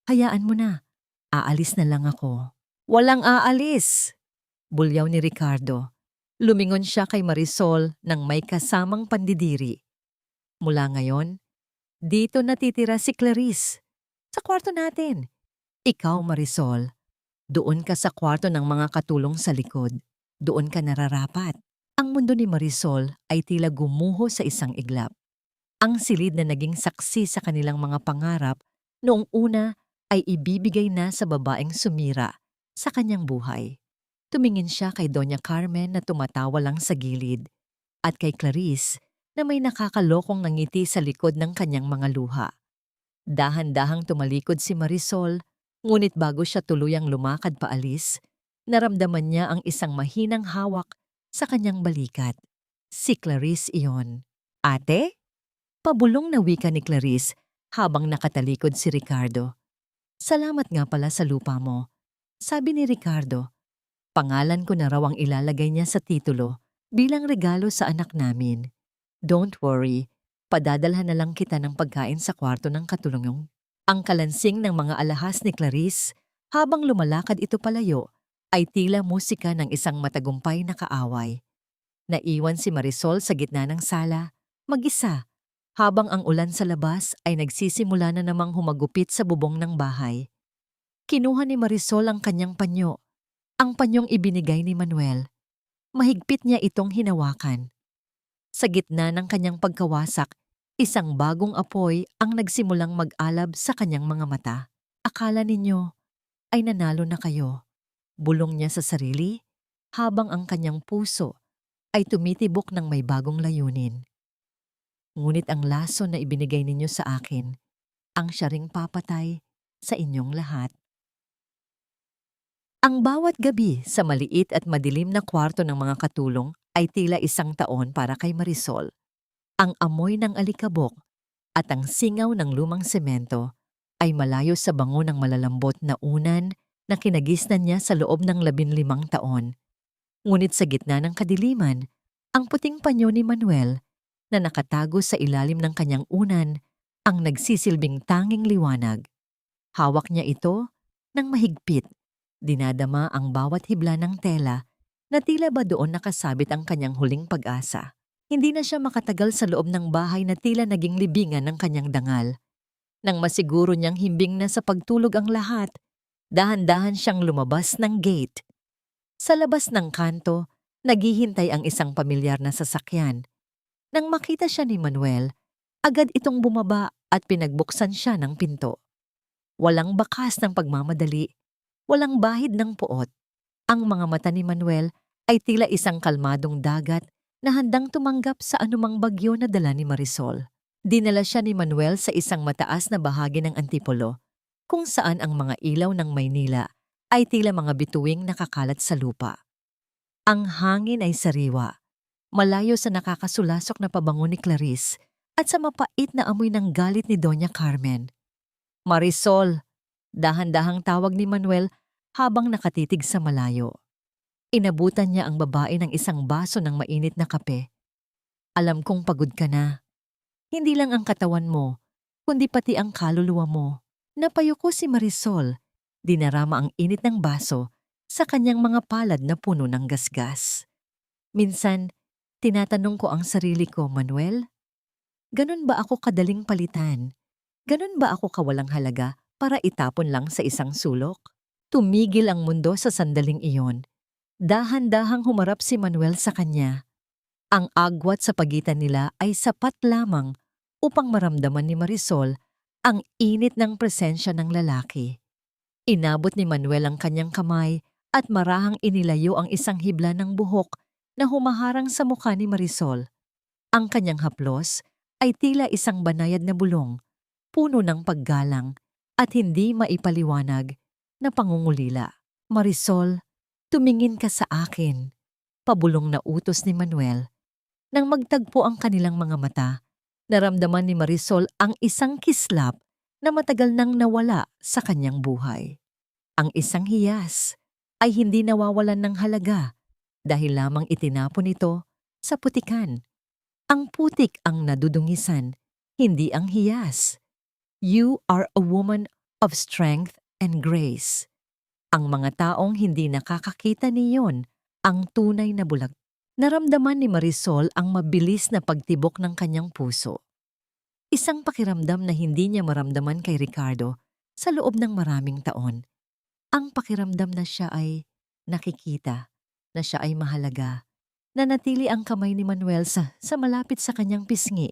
Hayaan mo na. Aalis na lang ako. Walang aalis! Bulyaw ni Ricardo. Lumingon siya kay Marisol nang may kasamang pandidiri. Mula ngayon, dito natitira si Clarice. Sa kwarto natin. Ikaw, Marisol, doon ka sa kwarto ng mga katulong sa likod. Doon ka nararapat. Ang mundo ni Marisol ay tila gumuho sa isang iglap. Ang silid na naging saksi sa kanilang mga pangarap noong una ay ibibigay na sa babaeng sumira sa kanyang buhay. Tumingin siya kay Doña Carmen na tumatawa lang sa gilid at kay Clarice na may nakakalokong ngiti sa likod ng kanyang mga luha. Dahan-dahang tumalikod si Marisol, ngunit bago siya tuluyang lumakad paalis, naramdaman niya ang isang mahinang hawak sa kanyang balikat. Si Clarice iyon. Ate? Pabulong na wika ni Clarice habang nakatalikod si Ricardo. Salamat nga pala sa lupa mo. Sabi ni Ricardo, pangalan ko na raw ang ilalagay niya sa titulo bilang regalo sa anak namin. Don't worry, padadalhan na lang kita ng pagkain sa kwarto ng katulong. Ang kalansing ng mga alahas ni Clarice habang lumalakad ito palayo ay tila musika ng isang matagumpay na kaaway. Naiwan si Marisol sa gitna ng sala, mag-isa, habang ang ulan sa labas ay nagsisimula na namang humagupit sa bubong ng bahay. Kinuha ni Marisol ang kanyang panyo, ang panyong ibinigay ni Manuel. Mahigpit niya itong hinawakan. Sa gitna ng kanyang pagkawasak, isang bagong apoy ang nagsimulang mag-alab sa kanyang mga mata. Akala ninyo ay nanalo na kayo. Bulong niya sa sarili habang ang kanyang puso ay tumitibok ng may bagong layunin. Ngunit ang laso na ibinigay ninyo sa akin, ang siya ring papatay sa inyong lahat. Ang bawat gabi sa maliit at madilim na kwarto ng mga katulong ay tila isang taon para kay Marisol. Ang amoy ng alikabok at ang singaw ng lumang semento ay malayo sa bango ng malalambot na unan na kinagisnan niya sa loob ng 15 taon. Ngunit sa gitna ng kadiliman, ang puting panyo ni Manuel na nakatago sa ilalim ng kanyang unan ang nagsisilbing tanging liwanag. Hawak niya ito ng mahigpit, dinadama ang bawat hibla ng tela na tila ba doon nakasabit ang kanyang huling pag-asa. Hindi na siya makatagal sa loob ng bahay na tila naging libingan ng kanyang dangal. Nang masiguro niyang himbing na sa pagtulog ang lahat, dahan-dahan siyang lumabas ng gate. Sa labas ng kanto, naghihintay ang isang pamilyar na sasakyan. Nang makita siya ni Manuel, agad itong bumaba at pinagbuksan siya ng pinto. Walang bakas ng pagmamadali, walang bahid ng puot. Ang mga mata ni Manuel ay tila isang kalmadong dagat na handang tumanggap sa anumang bagyo na dala ni Marisol. Dinala siya ni Manuel sa isang mataas na bahagi ng Antipolo, kung saan ang mga ilaw ng Maynila ay tila mga bituing nakakalat sa lupa. Ang hangin ay sariwa, malayo sa nakakasulasok na pabango ni Clarice at sa mapait na amoy ng galit ni Doña Carmen. Marisol, dahan-dahang tawag ni Manuel habang nakatitig sa malayo. Inabutan niya ang babae ng isang baso ng mainit na kape. Alam kong pagod ka na. Hindi lang ang katawan mo, kundi pati ang kaluluwa mo. Napayuko si Marisol, dinarama ang init ng baso sa kanyang mga palad na puno ng gasgas. Minsan, tinatanong ko ang sarili ko, Manuel, ganun ba ako kadaling palitan? Ganun ba ako kawalang halaga para itapon lang sa isang sulok? Tumigil ang mundo sa sandaling iyon. Dahan-dahang humarap si Manuel sa kanya. Ang agwat sa pagitan nila ay sapat lamang upang maramdaman ni Marisol ang init ng presensya ng lalaki. Inabot ni Manuel ang kanyang kamay at marahang inilayo ang isang hibla ng buhok na humaharang sa mukha ni Marisol. Ang kanyang haplos ay tila isang banayad na bulong, puno ng paggalang at hindi maipaliwanag na pangungulila. Marisol, tumingin ka sa akin, pabulong na utos ni Manuel. Nang magtagpo ang kanilang mga mata, naramdaman ni Marisol ang isang kislap na matagal nang nawala sa kanyang buhay. Ang isang hiyas, ay hindi nawawalan ng halaga dahil lamang itinapon ito sa putikan. Ang putik ang nadudungisan, hindi ang hiyas. You are a woman of strength and grace. Ang mga taong hindi nakakakita niyon ang tunay na bulag. Naramdaman ni Marisol ang mabilis na pagtibok ng kanyang puso. Isang pakiramdam na hindi niya maramdaman kay Ricardo sa loob ng maraming taon. Ang pakiramdam na siya ay nakikita, na siya ay mahalaga. Nanatili ang kamay ni Manuel sa malapit sa kanyang pisngi.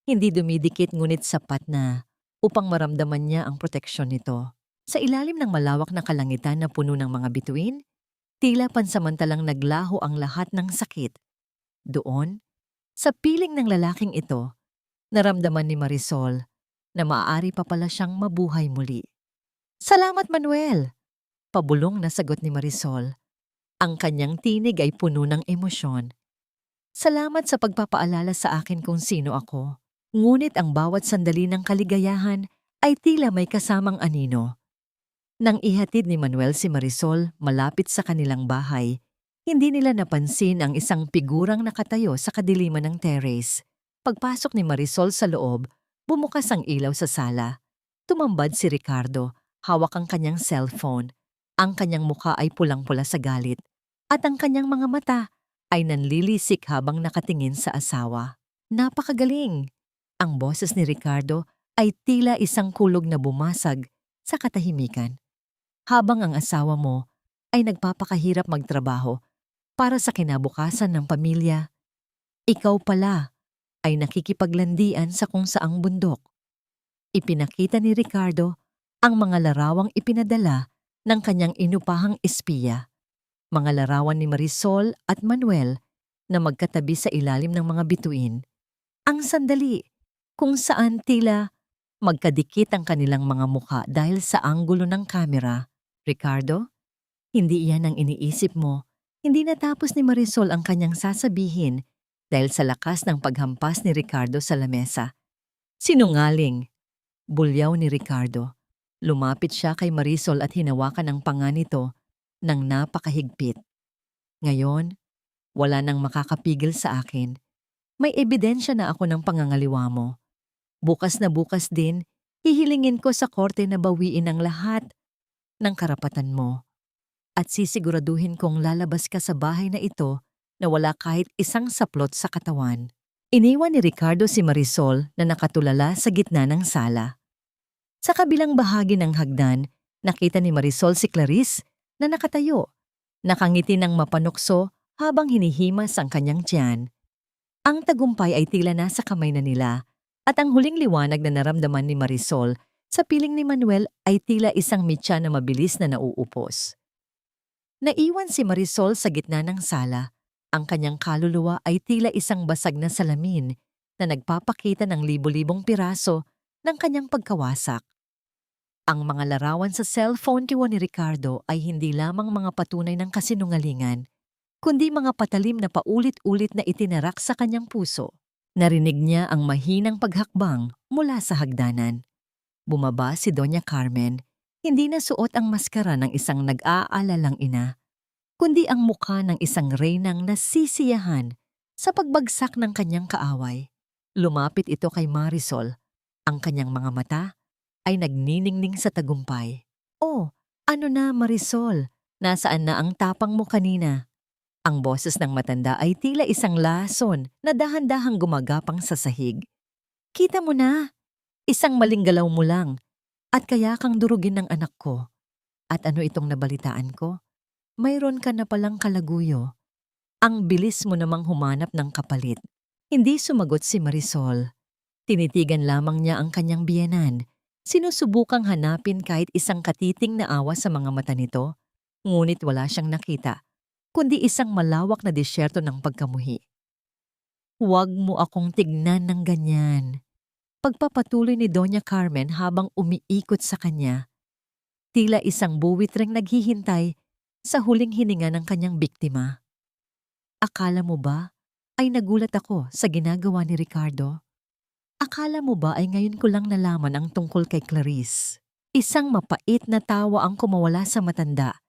Hindi dumidikit ngunit sapat na upang maramdaman niya ang proteksyon nito. Sa ilalim ng malawak na kalangitan na puno ng mga bituin, tila pansamantalang naglaho ang lahat ng sakit. Doon, sa piling ng lalaking ito, naramdaman ni Marisol na maaari pa pala siyang mabuhay muli. "Salamat, Manuel!" Pabulong na sagot ni Marisol. Ang kanyang tinig ay puno ng emosyon. "Salamat sa pagpapaalala sa akin kung sino ako." Ngunit ang bawat sandali ng kaligayahan ay tila may kasamang anino. Nang ihatid ni Manuel si Marisol malapit sa kanilang bahay, hindi nila napansin ang isang figurang nakatayo sa kadiliman ng terrace. Pagpasok ni Marisol sa loob, bumukas ang ilaw sa sala. Tumambad si Ricardo, hawak ang kanyang cellphone. Ang kanyang mukha ay pulang-pula sa galit, at ang kanyang mga mata ay nanlilisik habang nakatingin sa asawa. "Napakagaling!" Ang boses ni Ricardo ay tila isang kulog na bumasag sa katahimikan. Habang ang asawa mo ay nagpapakahirap magtrabaho para sa kinabukasan ng pamilya, ikaw pala ay nakikipaglandian sa kung saang bundok. Ipinakita ni Ricardo ang mga larawang ipinadala ng kanyang inupahang espiya. Mga larawan ni Marisol at Manuel na magkatabi sa ilalim ng mga bituin. Ang sandali kung saan tila magkadikit ang kanilang mga mukha dahil sa anggulo ng kamera. "Ricardo, hindi iyan ang iniisip mo." Hindi natapos ni Marisol ang kanyang sasabihin dahil sa lakas ng paghampas ni Ricardo sa lamesa. "Sinungaling!" Bulyaw ni Ricardo. Lumapit siya kay Marisol at hinawakan ang panga nito ng napakahigpit. "Ngayon, wala nang makakapigil sa akin. May ebidensya na ako ng pangangaliwa mo. Bukas na bukas din, hihilingin ko sa korte na bawiin ang lahat ng karapatan mo. At sisiguraduhin kong lalabas ka sa bahay na ito na wala kahit isang saplot sa katawan." Iniwan ni Ricardo si Marisol na nakatulala sa gitna ng sala. Sa kabilang bahagi ng hagdan, nakita ni Marisol si Clarice na nakatayo, nakangiti ng mapanukso habang hinihimas ang kanyang tiyan. Ang tagumpay ay tila nasa kamay na nila, at ang huling liwanag na naramdaman ni Marisol sa piling ni Manuel ay tila isang mitya na mabilis na nauupos. Naiwan si Marisol sa gitna ng sala. Ang kanyang kaluluwa ay tila isang basag na salamin na nagpapakita ng libo-libong piraso ng kanyang pagkawasak. Ang mga larawan sa cellphone ni Ricardo ay hindi lamang mga patunay ng kasinungalingan, kundi mga patalim na paulit-ulit na itinarak sa kanyang puso. Narinig niya ang mahinang paghakbang mula sa hagdanan. Bumaba si Doña Carmen, hindi na suot ang maskara ng isang nag-aalalang ina, kundi ang mukha ng isang reynang nasisiyahan sa pagbagsak ng kanyang kaaway. Lumapit ito kay Marisol. Ang kanyang mga mata ay nagniningning sa tagumpay. "Oh, ano na Marisol? Nasaan na ang tapang mo kanina?" Ang boses ng matanda ay tila isang lason na dahan-dahang gumagapang sa sahig. "Kita mo na, isang maling galaw mo lang, at kaya kang durugin ng anak ko. At ano itong nabalitaan ko? Mayroon ka na palang kalaguyo. Ang bilis mo namang humanap ng kapalit." Hindi sumagot si Marisol. Tinitigan lamang niya ang kanyang biyenan. Sinusubukang hanapin kahit isang katiting na awa sa mga mata nito, ngunit wala siyang nakita, kundi isang malawak na disyerto ng pagkamuhi. "Huwag mo akong tignan ng ganyan." Pagpapatuloy ni Doña Carmen habang umiikot sa kanya. Tila isang buwitreng naghihintay sa huling hininga ng kanyang biktima. "Akala mo ba ay nagulat ako sa ginagawa ni Ricardo? Akala mo ba ay ngayon ko lang nalaman ang tungkol kay Clarice?" Isang mapait na tawa ang kumawala sa matanda.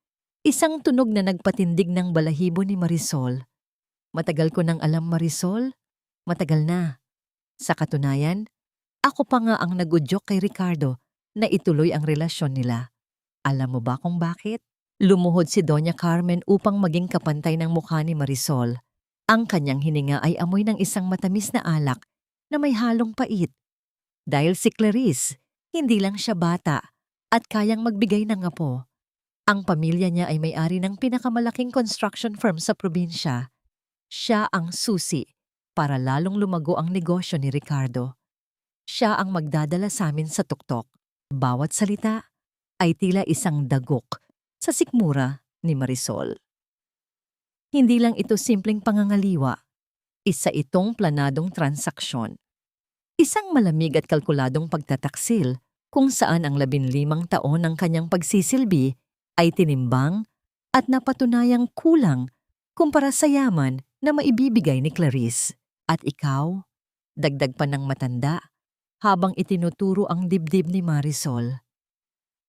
Isang tunog na nagpatindig ng balahibo ni Marisol. Matagal ko nang alam, Marisol. Matagal na. Sa katunayan, ako pa nga ang nagudyok kay Ricardo na ituloy ang relasyon nila. Alam mo ba kung bakit? Lumuhod si Doña Carmen upang maging kapantay ng mukha ni Marisol. Ang kanyang hininga ay amoy ng isang matamis na alak na may halong pait. Dahil si Clarice, hindi lang siya bata at kayang magbigay ng apo. Ang pamilya niya ay may-ari ng pinakamalaking construction firm sa probinsya. Siya ang susi para lalong lumago ang negosyo ni Ricardo. Siya ang magdadala sa amin sa tuktok. Bawat salita ay tila isang dagok sa sikmura ni Marisol. Hindi lang ito simpleng pangangaliwa. Isa itong planadong transaksyon. Isang malamig at kalkuladong pagtataksil kung saan ang 15 taon ng kanyang pagsisilbi ay tinimbang at napatunayang kulang kumpara sa yaman na maibibigay ni Clarice. At ikaw, dagdag pa ng matanda habang itinuturo ang dibdib ni Marisol.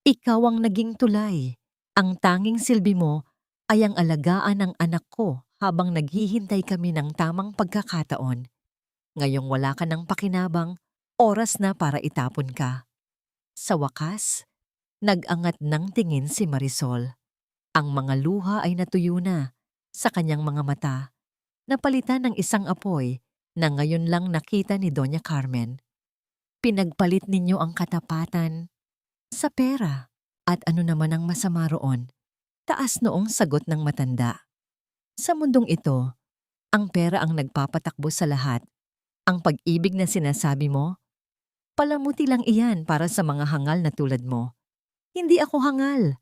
Ikaw ang naging tulay. Ang tanging silbi mo ay ang alagaan ng anak ko habang naghihintay kami ng tamang pagkakataon. Ngayong wala ka ng pakinabang, oras na para itapon ka. Sa wakas, nag-angat ng tingin si Marisol. Ang mga luha ay natuyo na sa kanyang mga mata, napalitan ng isang apoy na ngayon lang nakita ni Doña Carmen. Pinagpalit ninyo ang katapatan sa pera. At ano naman ang masama roon? Taas noong sagot ng matanda. Sa mundong ito, ang pera ang nagpapatakbo sa lahat. Ang pag-ibig na sinasabi mo, palamuti lang iyan para sa mga hangal na tulad mo. Hindi ako hangal,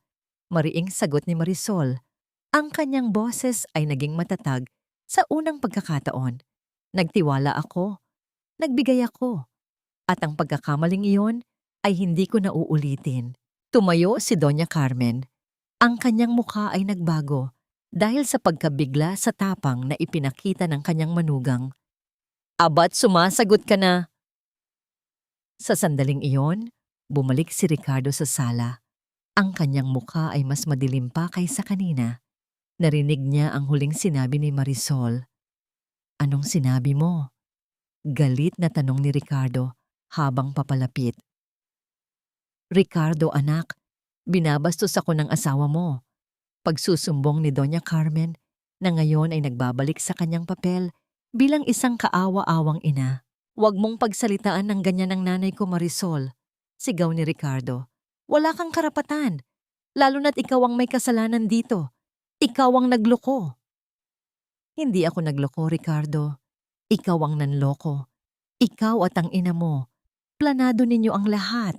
mariing sagot ni Marisol. Ang kanyang boses ay naging matatag sa unang pagkakataon. Nagtiwala ako, nagbigay ako, at ang pagkakamaling iyon ay hindi ko na uulitin. Tumayo si Doña Carmen. Ang kanyang mukha ay nagbago dahil sa pagkabigla sa tapang na ipinakita ng kanyang manugang. Abat sumasagot ka na. Sa sandaling iyon, bumalik si Ricardo sa sala. Ang kanyang mukha ay mas madilim pa kaysa kanina. Narinig niya ang huling sinabi ni Marisol. Anong sinabi mo? Galit na tanong ni Ricardo habang papalapit. Ricardo, anak, binabastos ako ng asawa mo. Pagsusumbong ni Doña Carmen na ngayon ay nagbabalik sa kanyang papel bilang isang kaawa-awang ina. Huwag mong pagsalitaan ng ganyan ng nanay ko, Marisol, sigaw ni Ricardo. Wala kang karapatan, lalo na't ikaw ang may kasalanan dito. Ikaw ang nagloko. Hindi ako nagloko, Ricardo. Ikaw ang nanloko. Ikaw at ang ina mo. Planado ninyo ang lahat.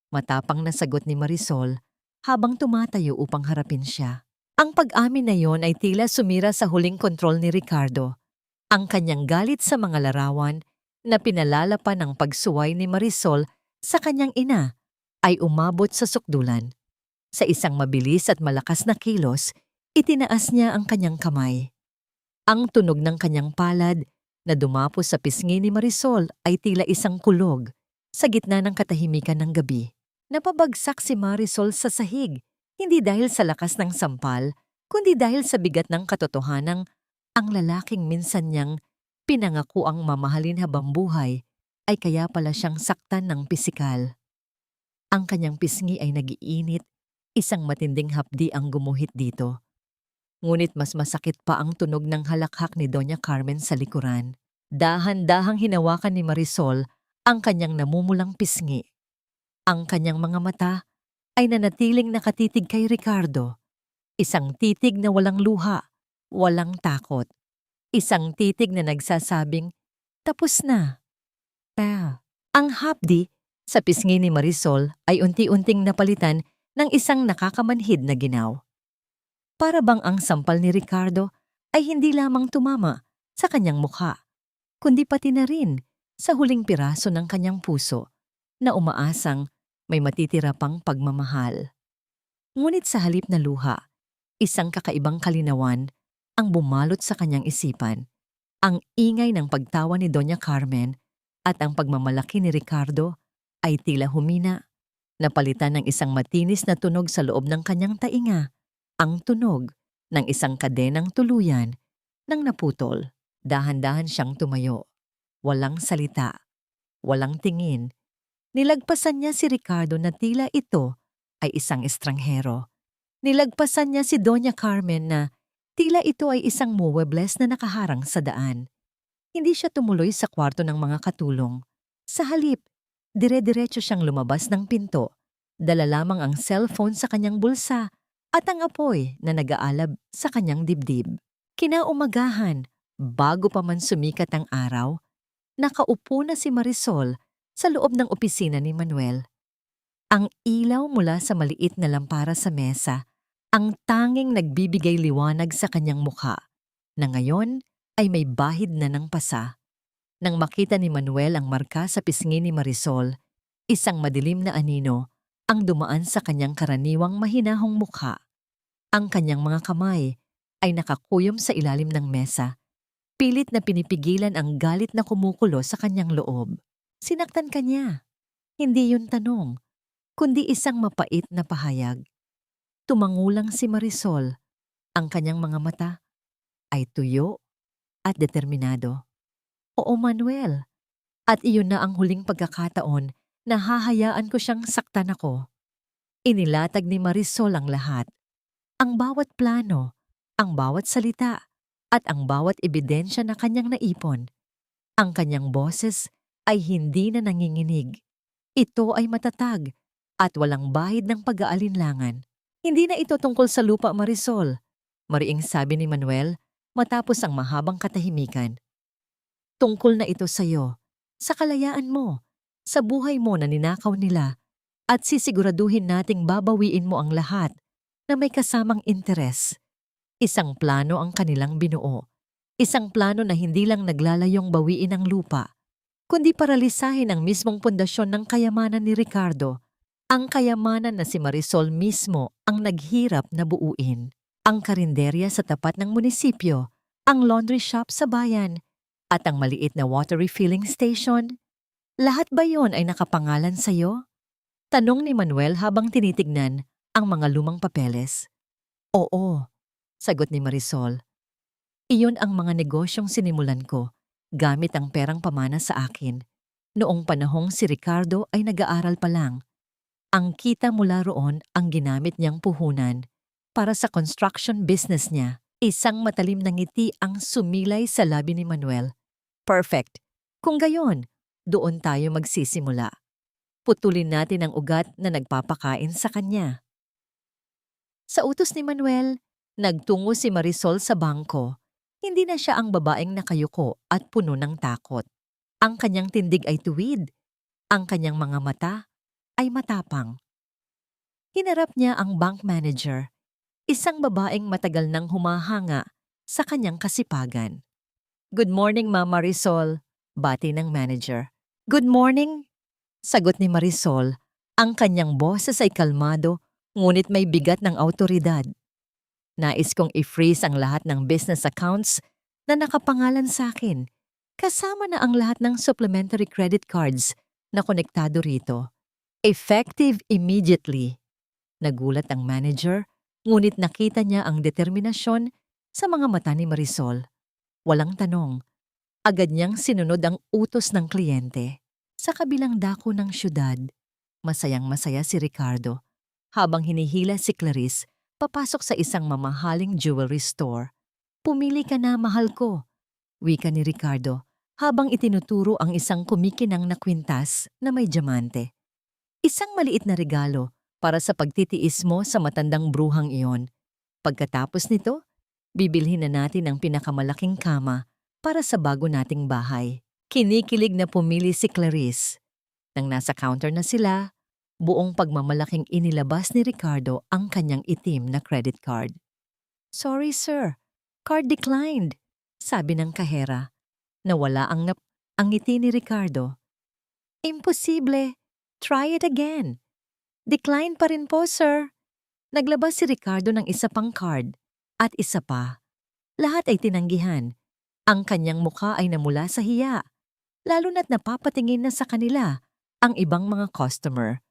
Matapang na sagot ni Marisol habang tumatayo upang harapin siya. Ang pag-amin na yon ay tila sumira sa huling kontrol ni Ricardo. Ang kanyang galit sa mga larawan na pinalala pa ng pagsuway ni Marisol sa kanyang ina ay umabot sa sukdulan. Sa isang mabilis at malakas na kilos, itinaas niya ang kanyang kamay. Ang tunog ng kanyang palad na dumapo sa pisngi ni Marisol ay tila isang kulog sa gitna ng katahimikan ng gabi. Napabagsak si Marisol sa sahig, hindi dahil sa lakas ng sampal, kundi dahil sa bigat ng katotohanang ang lalaking minsan niyang pinangako ang mamahalin habang buhay ay kaya pala siyang saktan ng pisikal. Ang kanyang pisngi ay nagiinit, isang matinding hapdi ang gumuhit dito. Ngunit mas masakit pa ang tunog ng halakhak ni Doña Carmen sa likuran. Dahan-dahang hinawakan ni Marisol ang kanyang namumulang pisngi. Ang kanyang mga mata ay nanatiling nakatitig kay Ricardo. Isang titig na walang luha, walang takot. Isang titig na nagsasabing, tapos na. Ang hapdi sa pisngi ni Marisol ay unti-unting napalitan ng isang nakakamanhid na ginaw. Para bang ang sampal ni Ricardo ay hindi lamang tumama sa kanyang mukha, kundi pati na rin sa huling piraso ng kanyang puso na umaasang may matitira pang pagmamahal. Ngunit sa halip na luha, isang kakaibang kalinawan ang bumalot sa kanyang isipan. Ang ingay ng pagtawa ni Doña Carmen at ang pagmamalaki ni Ricardo ay tila humina, napalitan ng isang matinis na tunog sa loob ng kanyang tainga. Ang tunog ng isang kadenang tuluyan nang naputol. Dahan-dahan siyang tumayo. Walang salita, walang tingin. Nilagpasan niya si Ricardo na tila ito ay isang estranghero. Nilagpasan niya si Doña Carmen na tila ito ay isang muebles na nakaharang sa daan. Hindi siya tumuloy sa kwarto ng mga katulong. Sa halip, dire-diretso siyang lumabas ng pinto. Dala lamang ang cellphone sa kanyang bulsa at ang apoy na nag-aalab sa kanyang dibdib. Kinaumagahan, bago pa man sumikat ang araw, nakaupo na si Marisol sa loob ng opisina ni Manuel. Ang ilaw mula sa maliit na lampara sa mesa, ang tanging nagbibigay liwanag sa kanyang mukha, na ngayon ay may bahid na ng pasa. Nang makita ni Manuel ang marka sa pisngi ni Marisol, isang madilim na anino ang dumaan sa kanyang karaniwang mahinahong mukha. Ang kanyang mga kamay ay nakakuyom sa ilalim ng mesa. Pilit na pinipigilan ang galit na kumukulo sa kanyang loob. Sinaktan ka niya. Hindi yun tanong, kundi isang mapait na pahayag. Tumangulang si Marisol. Ang kanyang mga mata ay tuyo at determinado. Oo, Manuel. At iyon na ang huling pagkakataon na hahayaan ko siyang saktan ako. Inilatag ni Marisol ang lahat. Ang bawat plano, ang bawat salita, at ang bawat ebidensya na kanyang naipon. Ang kanyang boses ay hindi na nanginginig. Ito ay matatag at walang bahid ng pag-aalinlangan. Hindi na ito tungkol sa lupa, Marisol, mariing sabi ni Manuel matapos ang mahabang katahimikan. Tungkol na ito sa'yo, sa kalayaan mo, sa buhay mo na ninakaw nila, at sisiguraduhin nating babawiin mo ang lahat na may kasamang interes. Isang plano ang kanilang binuo. Isang plano na hindi lang naglalayong bawiin ang lupa, kundi paralisahin ang mismong pundasyon ng kayamanan ni Ricardo. Ang kayamanan na si Marisol mismo ang naghirap na buuin. Ang karinderya sa tapat ng munisipyo, ang laundry shop sa bayan, at ang maliit na water refilling station. Lahat ba yon ay nakapangalan sa'yo? Tanong ni Manuel habang tinitignan ang mga lumang papeles. Oo, sagot ni Marisol. Iyon ang mga negosyong sinimulan ko gamit ang perang pamana sa akin. Noong panahong si Ricardo ay nag-aaral pa lang. Ang kita mula roon ang ginamit niyang puhunan para sa construction business niya. Isang matalim na ngiti ang sumilay sa labi ni Manuel. Perfect. Kung gayon, doon tayo magsisimula. Putulin natin ang ugat na nagpapakain sa kanya. Sa utos ni Manuel, nagtungo si Marisol sa bangko. Hindi na siya ang babaeng nakayuko at puno ng takot. Ang kanyang tindig ay tuwid. Ang kanyang mga mata ay matapang. Hinarap niya ang bank manager, isang babaeng matagal nang humahanga sa kanyang kasipagan. Good morning, Ma'am Marisol, bati ng manager. Good morning, sagot ni Marisol. Ang kanyang boses ay kalmado, ngunit may bigat ng awtoridad. Nais kong i-freeze ang lahat ng business accounts na nakapangalan sa akin, kasama na ang lahat ng supplementary credit cards na konektado rito. Effective immediately. Nagulat ang manager, ngunit nakita niya ang determinasyon sa mga mata ni Marisol. Walang tanong, agad niyang sinunod ang utos ng kliyente. Sa kabilang dako ng syudad, masayang-masaya si Ricardo habang hinihila si Clarice papasok sa isang mamahaling jewelry store. Pumili ka na, mahal ko, wika ni Ricardo habang itinuturo ang isang kumikinang na kwintas na may diamante. Isang maliit na regalo para sa pagtitiis mo sa matandang bruhang iyon. Pagkatapos nito, bibilhin na natin ang pinakamalaking kama para sa bago nating bahay. Kinikilig na pumili si Clarice. Nang nasa counter na sila, buong pagmamalaking inilabas ni Ricardo ang kanyang itim na credit card. Sorry sir, card declined, sabi ng kahera. Nawala ang ngiti ni Ricardo. Imposible, try it again. Decline pa rin po sir. Naglabas si Ricardo ng isa pang card at isa pa. Lahat ay tinanggihan. Ang kanyang mukha ay namula sa hiya, lalo na't napapatingin na sa kanila ang ibang mga customer.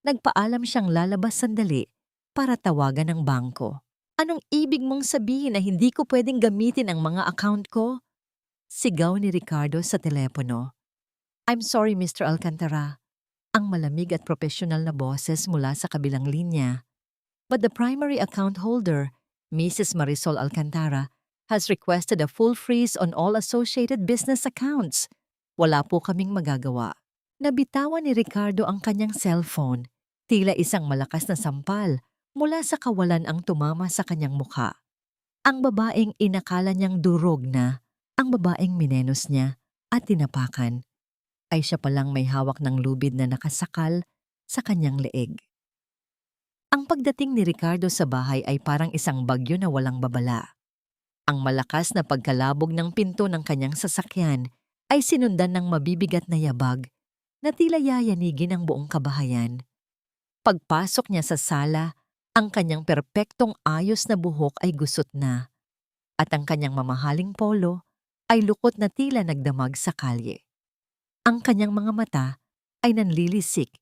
Nagpaalam siyang lalabas sandali para tawagan ng bangko. Anong ibig mong sabihin na hindi ko pwedeng gamitin ang mga account ko? Sigaw ni Ricardo sa telepono. I'm sorry, Mr. Alcantara. Ang malamig at profesional na boses mula sa kabilang linya. But the primary account holder, Mrs. Marisol Alcantara, has requested a full freeze on all associated business accounts. Wala po kaming magagawa. Nabitawan ni Ricardo ang kanyang cellphone. Tila isang malakas na sampal mula sa kawalan ang tumama sa kanyang mukha. Ang babaeng inakala niyang durog na, ang babaeng minenos niya at tinapakan, ay siya palang may hawak ng lubid na nakasakal sa kanyang leeg. Ang pagdating ni Ricardo sa bahay ay parang isang bagyo na walang babala. Ang malakas na pagkalabog ng pinto ng kanyang sasakyan ay sinundan ng mabibigat na yabag na tila yayanigin ang buong kabahayan. Pagpasok niya sa sala, ang kanyang perpektong ayos na buhok ay gusot na, at ang kanyang mamahaling polo ay lukot na tila nagdamag sa kalye. Ang kanyang mga mata ay nanlilisik,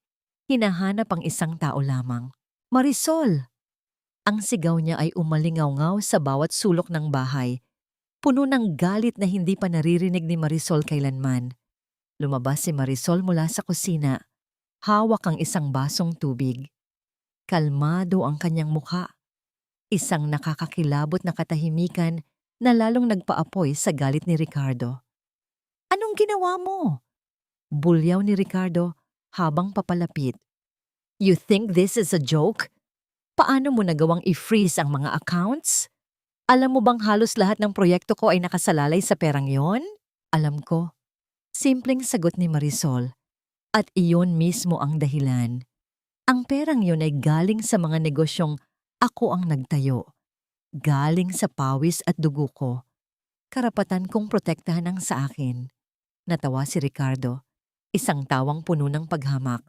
hinahanap ang isang tao lamang. Marisol! Ang sigaw niya ay umalingaw-ngaw sa bawat sulok ng bahay, puno ng galit na hindi pa naririnig ni Marisol kailanman. Lumabas si Marisol mula sa kusina, hawak ang isang basong tubig. Kalmado ang kanyang mukha. Isang nakakakilabot na katahimikan na lalong nagpaapoy sa galit ni Ricardo. Anong ginawa mo? Bulyaw ni Ricardo habang papalapit. You think this is a joke? Paano mo nagawang i-freeze ang mga accounts? Alam mo bang halos lahat ng proyekto ko ay nakasalalay sa perang yon? Alam ko. Simpleng sagot ni Marisol. At iyon mismo ang dahilan. Ang perang yon ay galing sa mga negosyong ako ang nagtayo. Galing sa pawis at dugo ko. Karapatan kong protektahan ang sa akin. Natawa si Ricardo, isang tawang puno ng paghamak.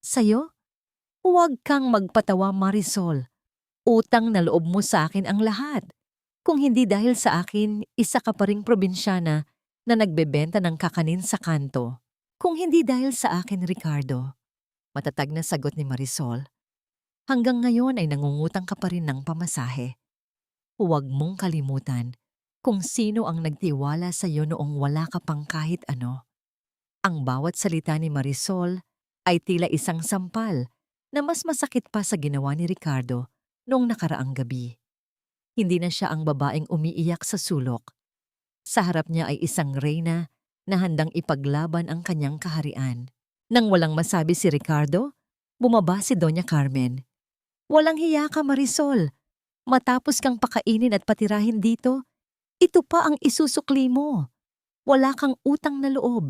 Sa'yo? Huwag kang magpatawa, Marisol. Utang na loob mo sa akin ang lahat. Kung hindi dahil sa akin, isa ka pa ring probinsyana na nagbebenta ng kakanin sa kanto. Kung hindi dahil sa akin, Ricardo. Matatag na sagot ni Marisol. Hanggang ngayon ay nangungutang ka pa rin ng pamasahe. Huwag mong kalimutan kung sino ang nagtiwala sa iyo noong wala ka pang kahit ano. Ang bawat salita ni Marisol ay tila isang sampal na mas masakit pa sa ginawa ni Ricardo noong nakaraang gabi. Hindi na siya ang babaeng umiiyak sa sulok. Sa harap niya ay isang reyna na handang ipaglaban ang kanyang kaharian. Nang walang masabi si Ricardo, bumaba si Doña Carmen. Walang hiya ka, Marisol. Matapos kang pakainin at patirahin dito, ito pa ang isusukli mo. Wala kang utang na loob.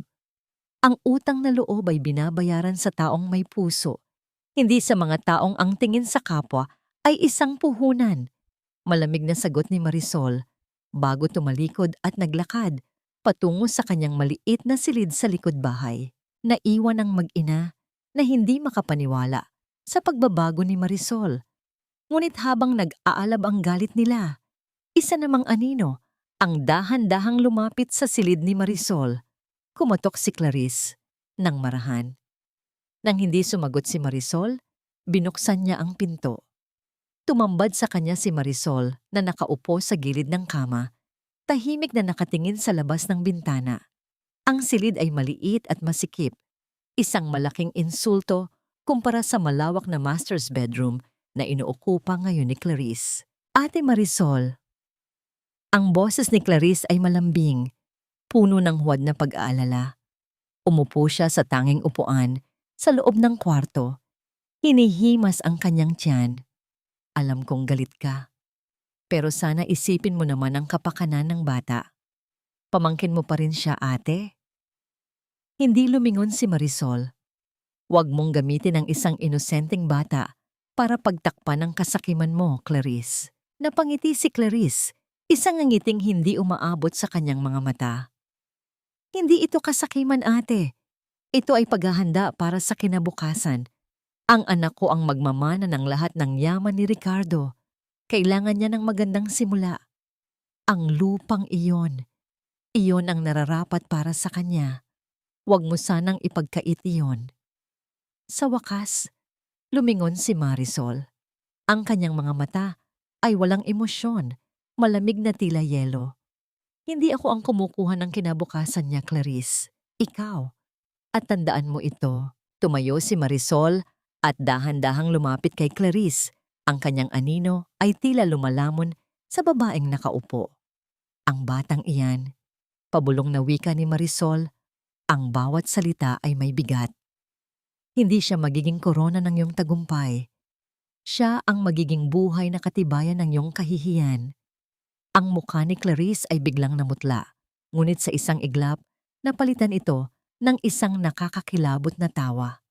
Ang utang na loob ay binabayaran sa taong may puso, hindi sa mga taong ang tingin sa kapwa ay isang puhunan. Malamig na sagot ni Marisol bago tumalikod at naglakad patungo sa kanyang maliit na silid sa likod bahay. Naiwan ang mag-ina na hindi makapaniwala sa pagbabago ni Marisol. Ngunit habang nag-aalab ang galit nila, isa namang anino ang dahan-dahang lumapit sa silid ni Marisol. Kumatok si Clarice ng marahan. Nang hindi sumagot si Marisol, binuksan niya ang pinto. Tumambad sa kanya si Marisol na nakaupo sa gilid ng kama, tahimik na nakatingin sa labas ng bintana. Ang silid ay maliit at masikip, isang malaking insulto kumpara sa malawak na master's bedroom na inuukupa ngayon ni Clarice. Ate Marisol. Ang boses ni Clarice ay malambing, puno ng huwad na pag-aalala. Umupo siya sa tanging upuan sa loob ng kwarto. Hinihimas ang kanyang tiyan. Alam kong galit ka, pero sana isipin mo naman ang kapakanan ng bata. Pamangkin mo pa rin siya, ate. Hindi lumingon si Marisol. Huwag mong gamitin ang isang inosenteng bata para pagtakpan ang kasakiman mo, Clarice. Napangiti si Clarice, isang ngiting hindi umaabot sa kanyang mga mata. Hindi ito kasakiman, ate. Ito ay paghahanda para sa kinabukasan. Ang anak ko ang magmamana ng lahat ng yaman ni Ricardo. Kailangan niya ng magandang simula. Ang lupang iyon. Iyon ang nararapat para sa kanya. Huwag mo sanang ipagkait iyon. Sa wakas, lumingon si Marisol. Ang kanyang mga mata ay walang emosyon, malamig na tila yelo. Hindi ako ang kumukuha ng kinabukasan niya, Clarice. Ikaw. At tandaan mo ito, tumayo si Marisol at dahan-dahang lumapit kay Clarice. Ang kanyang anino ay tila lumalamon sa babaeng nakaupo. Ang batang iyan, pabulong na wika ni Marisol, ang bawat salita ay may bigat. Hindi siya magiging korona ng iyong tagumpay. Siya ang magiging buhay na katibayan ng iyong kahihiyan. Ang mukha ni Clarice ay biglang namutla, ngunit sa isang iglap, napalitan ito ng isang nakakakilabot na tawa.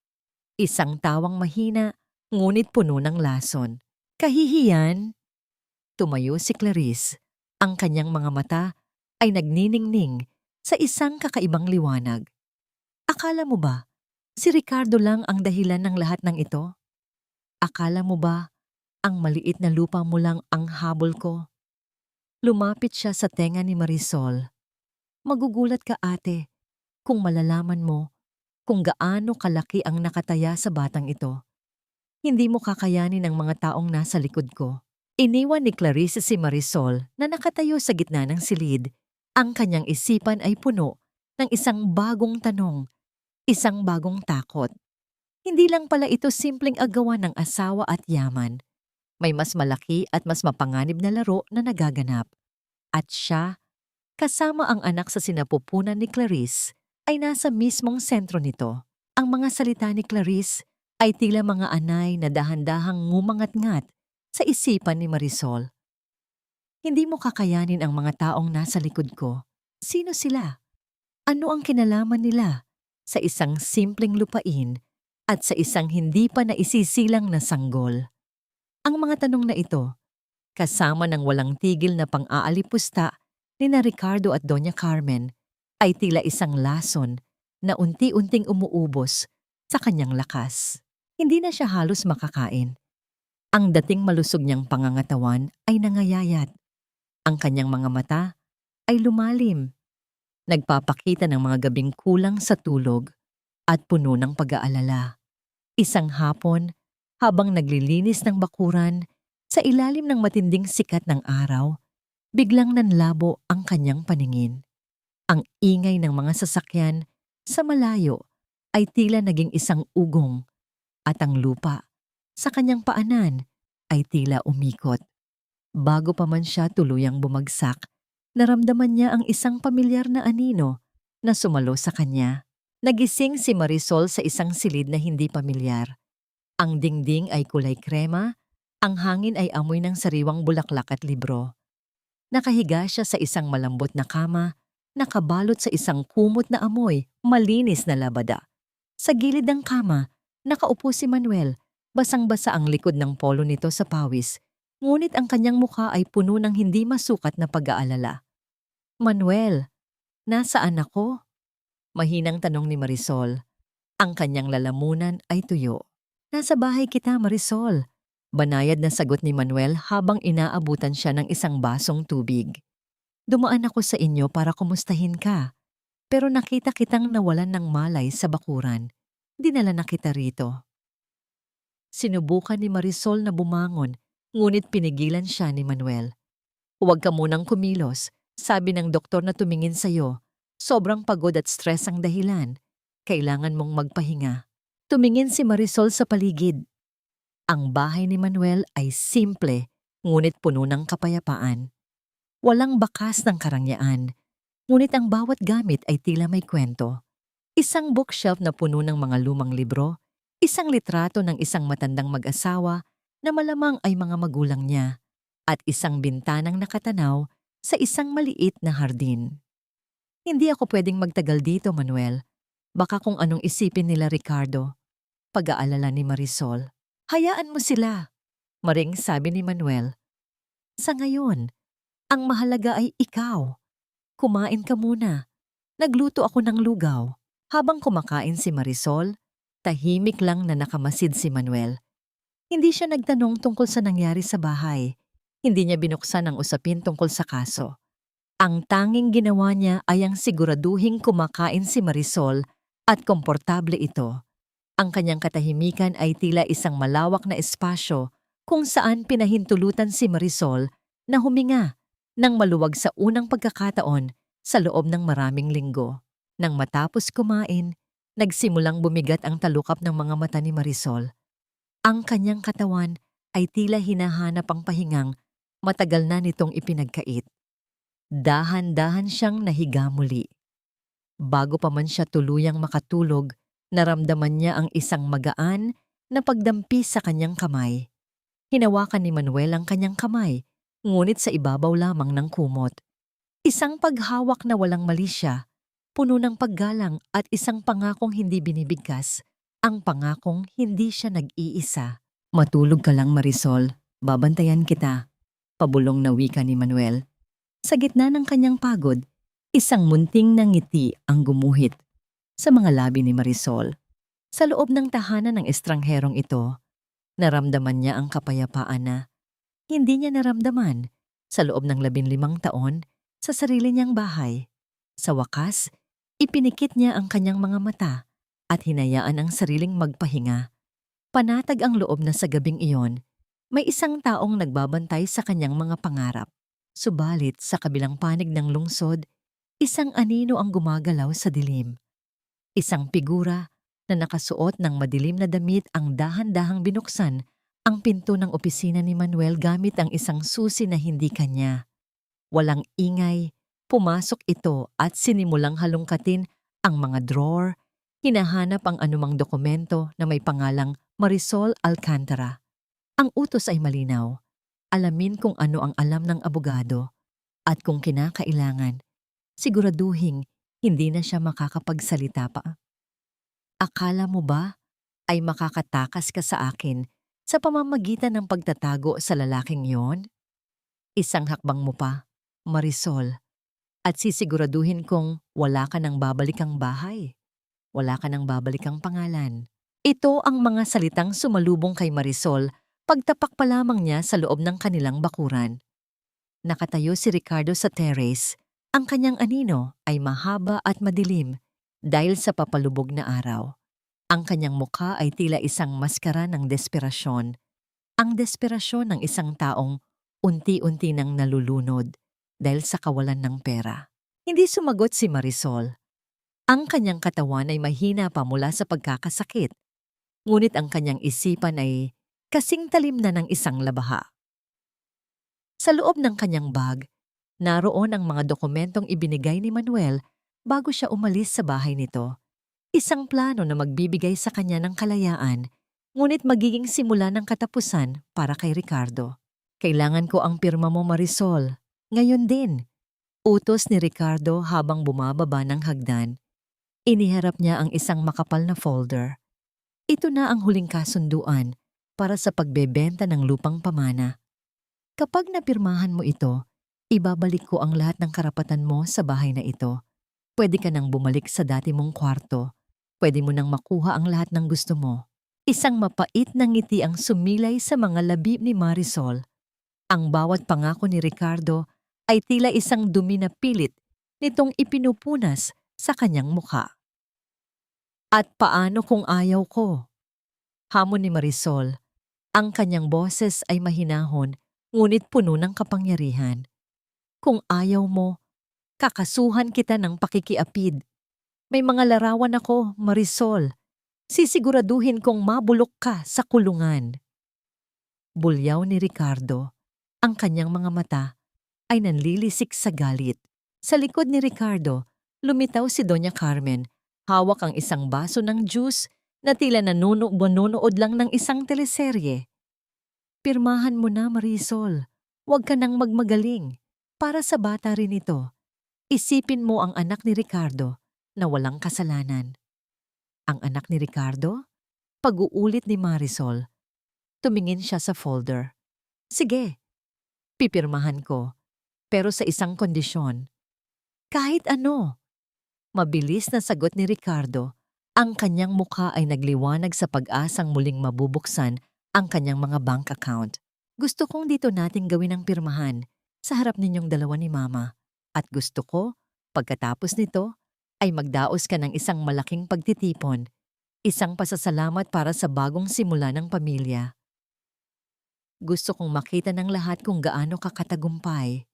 Isang tawang mahina, ngunit puno ng lason. Kahihiyan? Tumayo si Clarice. Ang kanyang mga mata ay nagniningning sa isang kakaibang liwanag. Akala mo ba, si Ricardo lang ang dahilan ng lahat ng ito? Akala mo ba, ang maliit na lupa mo lang ang habol ko? Lumapit siya sa tenga ni Marisol. Magugulat ka, ate, kung malalaman mo kung gaano kalaki ang nakataya sa batang ito. Hindi mo kakayanin ang mga taong nasa likod ko. Iniwan ni Clarice si Marisol na nakatayo sa gitna ng silid. Ang kanyang isipan ay puno ng isang bagong tanong, isang bagong takot. Hindi lang pala ito simpleng agawan ng asawa at yaman. May mas malaki at mas mapanganib na laro na nagaganap. At siya, kasama ang anak sa sinapupunan ni Clarice, ay nasa mismong sentro nito. Ang mga salita ni Clarice ay tila mga anay na dahan-dahang ngumangat-ngat sa isipan ni Marisol. Hindi mo kakayanin ang mga taong nasa likod ko. Sino sila? Ano ang kinalaman nila sa isang simpleng lupain at sa isang hindi pa naisisilang na sanggol? Ang mga tanong na ito, kasama ng walang tigil na pang-aalipusta ni na Ricardo at Doña Carmen, ay tila isang lason na unti-unting umuubos sa kanyang lakas. Hindi na siya halos makakain. Ang dating malusog niyang pangangatawan ay nangayayat. Ang kanyang mga mata ay lumalim. Nagpapakita ng mga gabing kulang sa tulog at puno ng pag-aalala. Isang hapon, habang naglilinis ng bakuran, sa ilalim ng matinding sikat ng araw, biglang nanlabo ang kanyang paningin. Ang ingay ng mga sasakyan sa malayo ay tila naging isang ugong at ang lupa sa kanyang paanan ay tila umikot. Bago pa man siya tuluyang bumagsak, naramdaman niya ang isang pamilyar na anino na sumalo sa kanya. Nagising si Marisol sa isang silid na hindi pamilyar. Ang dingding ay kulay krema, ang hangin ay amoy ng sariwang bulaklak at libro. Nakahiga siya sa isang malambot na kama, nakabalot sa isang kumot na amoy, malinis na labada. Sa gilid ng kama, nakaupo si Manuel, basang-basa ang likod ng polo nito sa pawis, ngunit ang kanyang mukha ay puno ng hindi masukat na pag-aalala. Manuel, nasaan ako? Mahinang tanong ni Marisol. Ang kanyang lalamunan ay tuyo. Nasa bahay kita, Marisol. Banayad na sagot ni Manuel habang inaabutan siya ng isang basong tubig. Dumaan ako sa inyo para kumustahin ka, pero nakita kitang nawalan ng malay sa bakuran. Dinala na kita rito. Sinubukan ni Marisol na bumangon, ngunit pinigilan siya ni Manuel. Huwag ka munang kumilos, sabi ng doktor na tumingin sa'yo. Sobrang pagod at stress ang dahilan. Kailangan mong magpahinga. Tumingin si Marisol sa paligid. Ang bahay ni Manuel ay simple, ngunit puno ng kapayapaan. Walang bakas ng karangyaan, ngunit ang bawat gamit ay tila may kwento. Isang bookshelf na puno ng mga lumang libro, isang litrato ng isang matandang mag-asawa na malamang ay mga magulang niya, at isang bintanang nakatanaw sa isang maliit na hardin. Hindi ako pwedeng magtagal dito, Manuel. Baka kung anong isipin nila Ricardo. Pag-aalala ni Marisol. Hayaan mo sila, maring sabi ni Manuel. Sa ngayon, ang mahalaga ay ikaw. Kumain ka muna. Nagluto ako ng lugaw. Habang kumakain si Marisol, tahimik lang na nakamasid si Manuel. Hindi siya nagtanong tungkol sa nangyari sa bahay. Hindi niya binuksan ang usapin tungkol sa kaso. Ang tanging ginawa niya ay ang siguraduhing kumakain si Marisol at komportable ito. Ang kanyang katahimikan ay tila isang malawak na espasyo kung saan pinahintulutan si Marisol na huminga ng maluwag sa unang pagkakataon sa loob ng maraming linggo. Nang matapos kumain, nagsimulang bumigat ang talukap ng mga mata ni Marisol. Ang kanyang katawan ay tila hinahanap ang pahingang matagal na nitong ipinagkait. Dahan-dahan siyang nahiga muli. Bago pa man siya tuluyang makatulog, naramdaman niya ang isang magaan na pagdampi sa kanyang kamay. Hinawakan ni Manuel ang kanyang kamay, ngunit sa ibabaw lamang ng kumot. Isang paghawak na walang malisya, puno ng paggalang at isang pangakong hindi binibigkas, ang pangakong hindi siya nag-iisa. Matulog ka lang, Marisol, babantayan kita, pabulong na wika ni Manuel. Sa gitna ng kanyang pagod, isang munting na ngiti ang gumuhit sa mga labi ni Marisol. Sa loob ng tahanan ng estrangherong ito, naramdaman niya ang kapayapaan na hindi niya naramdaman sa loob ng 15 taon sa sarili niyang bahay. Sa wakas, ipinikit niya ang kanyang mga mata at hinayaan ang sariling magpahinga. Panatag ang loob na sa gabing iyon, may isang taong nagbabantay sa kanyang mga pangarap. Subalit sa kabilang panig ng lungsod, isang anino ang gumagalaw sa dilim. Isang figura na nakasuot ng madilim na damit ang dahan-dahang binuksan ang pinto ng opisina ni Manuel gamit ang isang susi na hindi kanya. Walang ingay, pumasok ito at sinimulang halongkatin ang mga drawer, hinahanap ang anumang dokumento na may pangalang Marisol Alcantara. Ang utos ay malinaw. Alamin kung ano ang alam ng abogado at kung kinakailangan, siguraduhing hindi na siya makakapagsalita pa. Akala mo ba ay makakatakas ka sa akin sa pamamagitan ng pagtatago sa lalaking yon? Isang hakbang mo pa, Marisol, at sisiguraduhin kong wala ka nang babalikang bahay. Wala ka nang babalikang pangalan. Ito ang mga salitang sumalubong kay Marisol pagtapak pa lamang niya sa loob ng kanilang bakuran. Nakatayo si Ricardo sa terrace. Ang kanyang anino ay mahaba at madilim dahil sa papalubog na araw. Ang kanyang mukha ay tila isang maskara ng desperasyon. Ang desperasyon ng isang taong unti-unti nang nalulunod dahil sa kawalan ng pera. Hindi sumagot si Marisol. Ang kanyang katawan ay mahina pa mula sa pagkakasakit, ngunit ang kanyang isipan ay kasing talim na ng isang labaha. Sa loob ng kanyang bag, naroon ang mga dokumentong ibinigay ni Manuel bago siya umalis sa bahay nito. Isang plano na magbibigay sa kanya ng kalayaan, ngunit magiging simula ng katapusan para kay Ricardo. Kailangan ko ang pirma mo, Marisol. Ngayon din. Utos ni Ricardo habang bumababa ng hagdan. Iniharap niya ang isang makapal na folder. Ito na ang huling kasunduan para sa pagbebenta ng lupang pamana. Kapag napirmahan mo ito, ibabalik ko ang lahat ng karapatan mo sa bahay na ito. Pwede ka nang bumalik sa dati mong kwarto. Pwede mo nang makuha ang lahat ng gusto mo. Isang mapait na ngiti ang sumilay sa mga labi ni Marisol. Ang bawat pangako ni Ricardo ay tila isang dumi na pilit nitong ipinupunas sa kanyang mukha. At paano kung ayaw ko? Hamon ni Marisol. Ang kanyang boses ay mahinahon, ngunit puno ng kapangyarihan. Kung ayaw mo, kakasuhan kita ng pakikiapid. May mga larawan ako, Marisol. Sisiguraduhin kong mabulok ka sa kulungan. Bulyaw ni Ricardo. Ang kanyang mga mata ay nanlilisik sa galit. Sa likod ni Ricardo, lumitaw si Doña Carmen. Hawak ang isang baso ng juice na tila nanonood lang ng isang teleserye. Pirmahan mo na, Marisol. Huwag ka nang magmagaling. Para sa bata rin ito. Isipin mo ang anak ni Ricardo na walang kasalanan. Ang anak ni Ricardo? Pag-uulit ni Marisol. Tumingin siya sa folder. Sige, pipirmahan ko. Pero sa isang kondisyon. Kahit ano. Mabilis na sagot ni Ricardo. Ang kanyang mukha ay nagliwanag sa pag-asang muling mabubuksan ang kanyang mga bank account. Gusto kong dito natin gawin ang pirmahan sa harap ninyong dalawa ni Mama. At gusto ko, pagkatapos nito, ay magdaos ka ng isang malaking pagtitipon. Isang pasasalamat para sa bagong simula ng pamilya. Gusto kong makita ng lahat kung gaano ka katagumpay.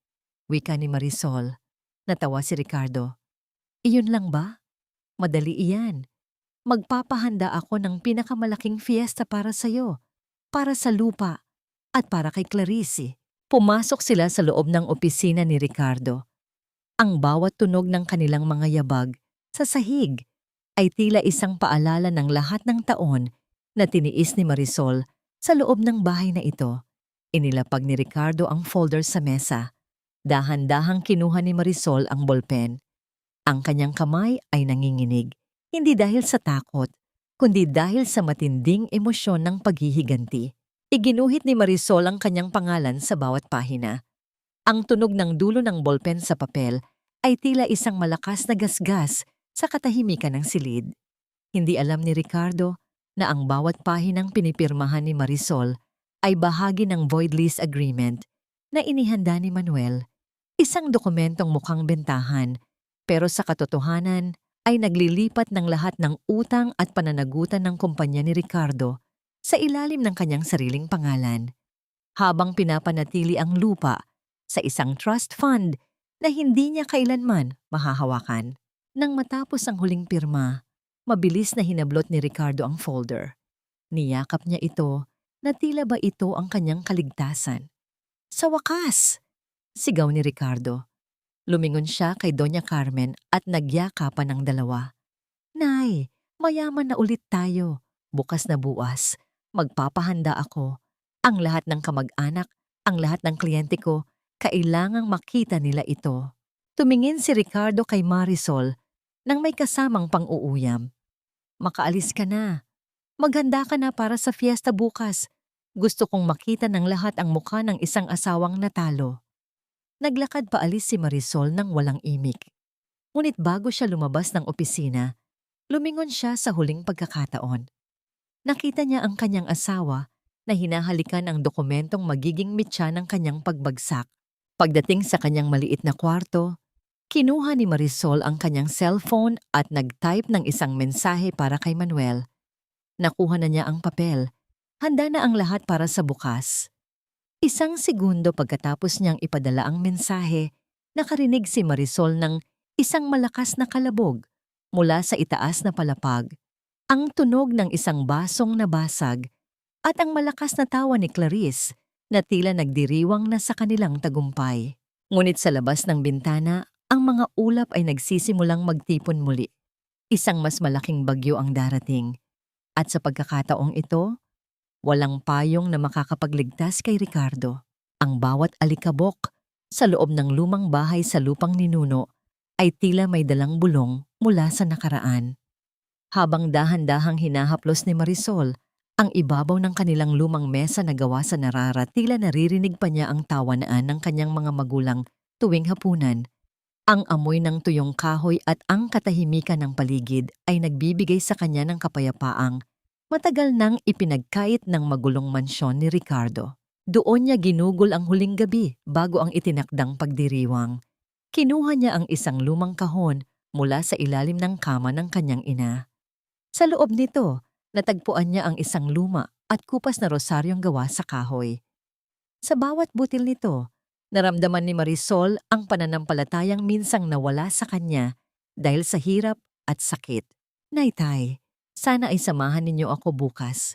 Wika ni Marisol. Natawa si Ricardo. Iyon lang ba? Madali iyan. Magpapahanda ako ng pinakamalaking fiesta para sa'yo, para sa lupa, at para kay Clarice. Pumasok sila sa loob ng opisina ni Ricardo. Ang bawat tunog ng kanilang mga yabag sa sahig ay tila isang paalala ng lahat ng taon na tiniis ni Marisol sa loob ng bahay na ito. Inilapag ni Ricardo ang folder sa mesa. Dahan-dahang kinuha ni Marisol ang bolpen. Ang kanyang kamay ay nanginginig, hindi dahil sa takot, kundi dahil sa matinding emosyon ng paghihiganti. Iginuhit ni Marisol ang kanyang pangalan sa bawat pahina. Ang tunog ng dulo ng bolpen sa papel ay tila isang malakas na gasgas sa katahimikan ng silid. Hindi alam ni Ricardo na ang bawat pahinang pinipirmahan ni Marisol ay bahagi ng void lease agreement na inihanda ni Manuel. Isang dokumentong mukhang bentahan, pero sa katotohanan ay naglilipat ng lahat ng utang at pananagutan ng kumpanya ni Ricardo sa ilalim ng kanyang sariling pangalan, habang pinapanatili ang lupa sa isang trust fund na hindi niya kailanman mahahawakan. Nang matapos ang huling pirma, mabilis na hinablot ni Ricardo ang folder. Niyakap niya ito na tila ba ito ang kanyang kaligtasan. Sa wakas! Sigaw ni Ricardo. Lumingon siya kay Doña Carmen at nagyakapan ang dalawa. Nay, mayaman na ulit tayo. Bukas na buwas, magpapahanda ako. Ang lahat ng kamag-anak, ang lahat ng kliyente ko, kailangang makita nila ito. Tumingin si Ricardo kay Marisol nang may kasamang pang-uuyam. Makaalis ka na. Maghanda ka na para sa fiesta bukas. Gusto kong makita ng lahat ang mukha ng isang asawang natalo. Naglakad paalis si Marisol nang walang imik. Ngunit bago siya lumabas ng opisina, lumingon siya sa huling pagkakataon. Nakita niya ang kanyang asawa na hinahalikan ang dokumentong magiging mitya ng kanyang pagbagsak. Pagdating sa kanyang maliit na kwarto, kinuha ni Marisol ang kanyang cellphone at nag-type ng isang mensahe para kay Manuel. Nakuha na niya ang papel. Handa na ang lahat para sa bukas. Isang segundo pagkatapos niyang ipadala ang mensahe, nakarinig si Marisol ng isang malakas na kalabog mula sa itaas na palapag, ang tunog ng isang basong nabasag at ang malakas na tawa ni Clarice na tila nagdiriwang na sa kanilang tagumpay. Ngunit sa labas ng bintana, ang mga ulap ay nagsisimulang magtipon muli. Isang mas malaking bagyo ang darating. At sa pagkakataong ito, walang payong na makakapagligtas kay Ricardo. Ang bawat alikabok sa loob ng lumang bahay sa lupang ninuno ay tila may dalang bulong mula sa nakaraan. Habang dahan-dahang hinahaplos ni Marisol ang ibabaw ng kanilang lumang mesa na gawa sa narara, tila naririnig pa niya ang tawanaan ng kanyang mga magulang tuwing hapunan. Ang amoy ng tuyong kahoy at ang katahimikan ng paligid ay nagbibigay sa kanya ng kapayapaang matagal nang ipinagkait ng magulong mansyon ni Ricardo. Doon niya ginugol ang huling gabi bago ang itinakdang pagdiriwang. Kinuha niya ang isang lumang kahon mula sa ilalim ng kama ng kanyang ina. Sa loob nito, natagpuan niya ang isang luma at kupas na rosaryong gawa sa kahoy. Sa bawat butil nito, naramdaman ni Marisol ang pananampalatayang minsang nawala sa kanya dahil sa hirap at sakit. Naitay, sana ay samahan ninyo ako bukas.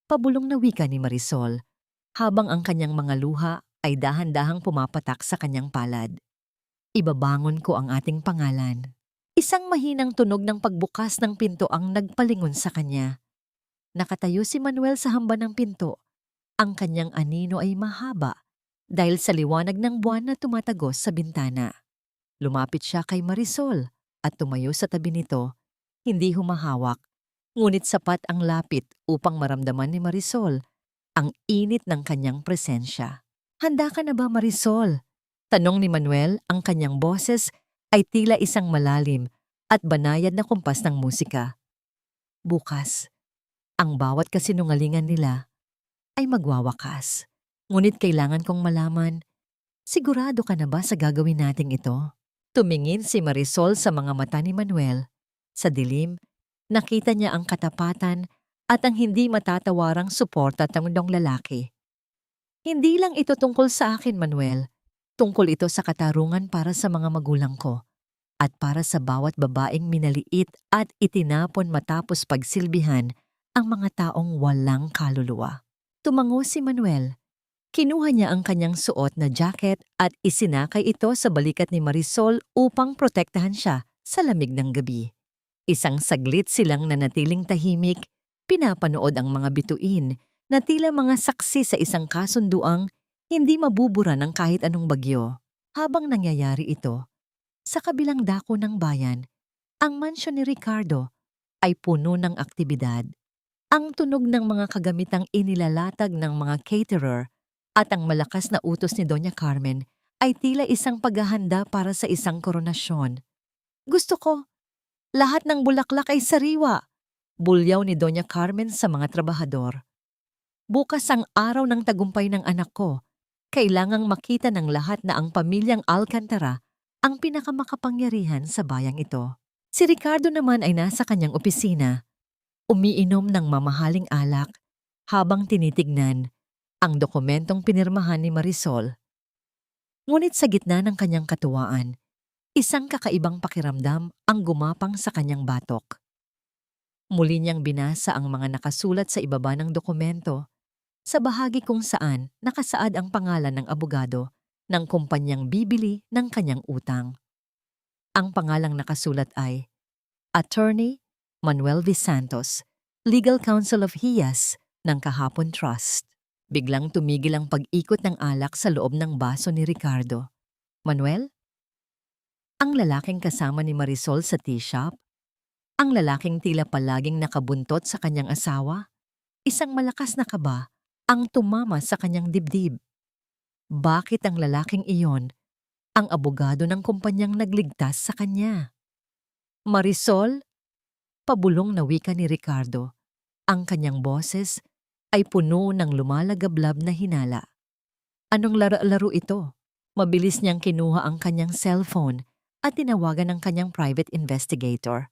Pabulong na wika ni Marisol, habang ang kanyang mga luha ay dahan-dahang pumapatak sa kanyang palad. Ibabangon ko ang ating pangalan. Isang mahinang tunog ng pagbukas ng pinto ang nagpalingon sa kanya. Nakatayo si Manuel sa hamba ng pinto. Ang kanyang anino ay mahaba dahil sa liwanag ng buwan na tumatagos sa bintana. Lumapit siya kay Marisol at tumayo sa tabi nito, hindi humahawak. Ngunit sapat ang lapit upang maramdaman ni Marisol ang init ng kanyang presensya. Handa ka na ba, Marisol? Tanong ni Manuel. Ang kanyang boses ay tila isang malalim at banayad na kumpas ng musika. Bukas, ang bawat kasinungalingan nila ay magwawakas. Ngunit kailangan kong malaman, sigurado ka na ba sa gagawin nating ito? Tumingin si Marisol sa mga mata ni Manuel. Sa dilim, nakita niya ang katapatan at ang hindi matatawarang suporta ng lalaki. Hindi lang ito tungkol sa akin, Manuel. Tungkol ito sa katarungan para sa mga magulang ko at para sa bawat babaeng minaliit at itinapon matapos pagsilbihan ang mga taong walang kaluluwa. Tumango si Manuel. Kinuha niya ang kanyang suot na jacket at isinakay ito sa balikat ni Marisol upang protektahan siya sa lamig ng gabi. Isang saglit silang nanatiling tahimik, pinapanood ang mga bituin na tila mga saksi sa isang kasunduang hindi mabubura ng kahit anong bagyo. Habang nangyayari ito, sa kabilang dako ng bayan, ang mansyon ni Ricardo ay puno ng aktibidad. Ang tunog ng mga kagamitang inilalatag ng mga caterer at ang malakas na utos ni Doña Carmen ay tila isang paghahanda para sa isang koronasyon. Gusto ko, lahat ng bulaklak ay sariwa, bulyaw ni Doña Carmen sa mga trabahador. Bukas ang araw ng tagumpay ng anak ko. Kailangang makita ng lahat na ang pamilyang Alcantara ang pinakamakapangyarihan sa bayang ito. Si Ricardo naman ay nasa kanyang opisina, umiinom ng mamahaling alak habang tinitignan ang dokumentong pinirmahan ni Marisol. Ngunit sa gitna ng kanyang katuwaan, isang kakaibang pakiramdam ang gumapang sa kanyang batok. Muli niyang binasa ang mga nakasulat sa ibaba ng dokumento sa bahagi kung saan nakasaad ang pangalan ng abogado ng kumpanyang bibili ng kanyang utang. Ang pangalang nakasulat ay Attorney Manuel V. Santos, Legal Counsel of Hiyas ng Kahapon Trust. Biglang tumigil ang pag-ikot ng alak sa loob ng baso ni Ricardo. Manuel? Ang lalaking kasama ni Marisol sa tea shop? Ang lalaking tila palaging nakabuntot sa kanyang asawa? Isang malakas na kaba ang tumama sa kanyang dibdib. Bakit ang lalaking iyon ang abogado ng kumpanyang nagligtas sa kanya? Marisol? Pabulong na wika ni Ricardo. Ang kanyang boses ay puno ng lumalagablab na hinala. Anong laro ito? Mabilis niyang kinuha ang kanyang cellphone at tinawagan ang kanyang private investigator.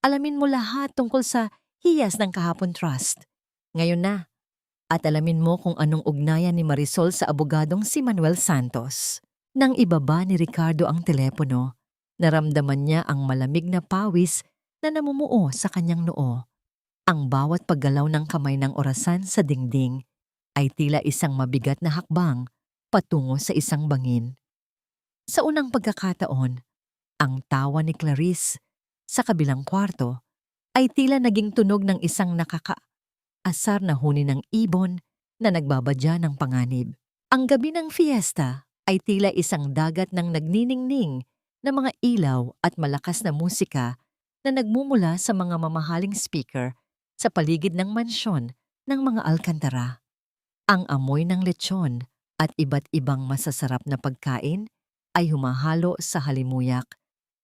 Alamin mo lahat tungkol sa hiyas ng Kahapon Trust. Ngayon na. At alamin mo kung anong ugnayan ni Marisol sa abogadong si Manuel Santos. Nang ibaba ni Ricardo ang telepono, naramdaman niya ang malamig na pawis na namumuo sa kanyang noo. Ang bawat paggalaw ng kamay ng orasan sa dingding ay tila isang mabigat na hakbang patungo sa isang bangin. Sa unang pagkakataon, ang tawa ni Clarice sa kabilang kwarto ay tila naging tunog ng isang nakakaasar na huni ng ibon na nagbabadya ng panganib. Ang gabi ng fiesta ay tila isang dagat ng nagniningning na mga ilaw at malakas na musika na nagmumula sa mga mamahaling speaker sa paligid ng mansyon ng mga Alcantara. Ang amoy ng lechon at iba't ibang masasarap na pagkain ay humahalo sa halimuyak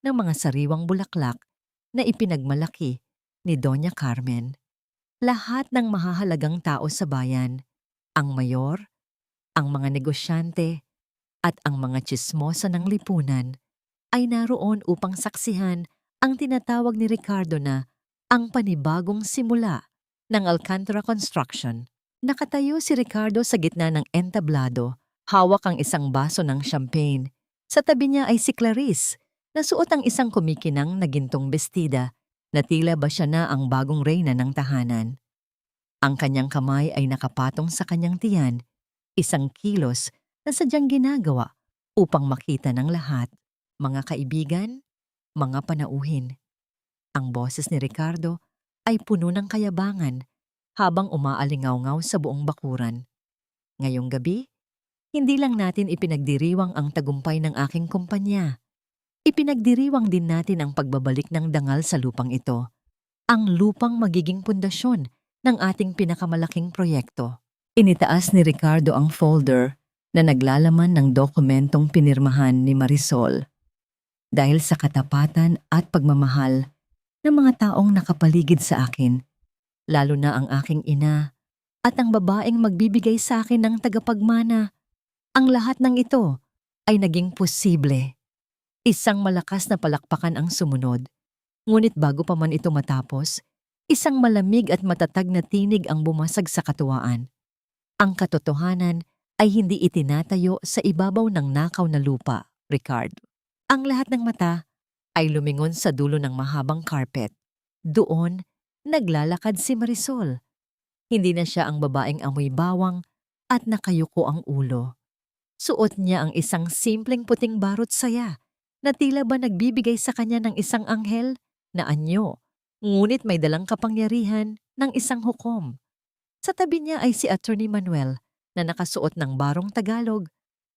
ng mga sariwang bulaklak na ipinagmalaki ni Doña Carmen. Lahat ng mahahalagang tao sa bayan, ang mayor, ang mga negosyante, at ang mga tsismosa ng lipunan ay naroon upang saksihan ang tinatawag ni Ricardo na ang panibagong simula ng Alcantara Construction. Nakatayo si Ricardo sa gitna ng entablado, hawak ang isang baso ng champagne. Sa tabi niya ay si Clarice, na suot ang isang kumikinang na gintong bestida, na tila ba siya na ang bagong reyna ng tahanan. Ang kanyang kamay ay nakapatong sa kanyang tiyan, isang kilos na sadyang ginagawa upang makita ng lahat. Mga kaibigan, mga panauhin. Ang boses ni Ricardo ay puno ng kayabangan habang umaalingaw-ngaw sa buong bakuran. Ngayong gabi, hindi lang natin ipinagdiriwang ang tagumpay ng aking kumpanya. Ipinagdiriwang din natin ang pagbabalik ng dangal sa lupang ito. Ang lupang magiging pundasyon ng ating pinakamalaking proyekto. Initaas ni Ricardo ang folder na naglalaman ng dokumentong pinirmahan ni Marisol. Dahil sa katapatan at pagmamahal ng mga taong nakapaligid sa akin, lalo na ang aking ina at ang babaeng magbibigay sa akin ng tagapagmana, ang lahat ng ito ay naging posible. Isang malakas na palakpakan ang sumunod, ngunit bago pa man ito matapos, isang malamig at matatag na tinig ang bumasag sa katuwaan. Ang katotohanan ay hindi itinatayo sa ibabaw ng nakaw na lupa, Ricardo. Ang lahat ng mata ay lumingon sa dulo ng mahabang carpet. Doon, naglalakad si Marisol. Hindi na siya ang babaeng amoy bawang at nakayuko ang ulo. Suot niya ang isang simpleng puting barot saya na tila ba nagbibigay sa kanya ng isang anghel na anyo, ngunit may dalang kapangyarihan ng isang hukom. Sa tabi niya ay si Attorney Manuel na nakasuot ng barong Tagalog.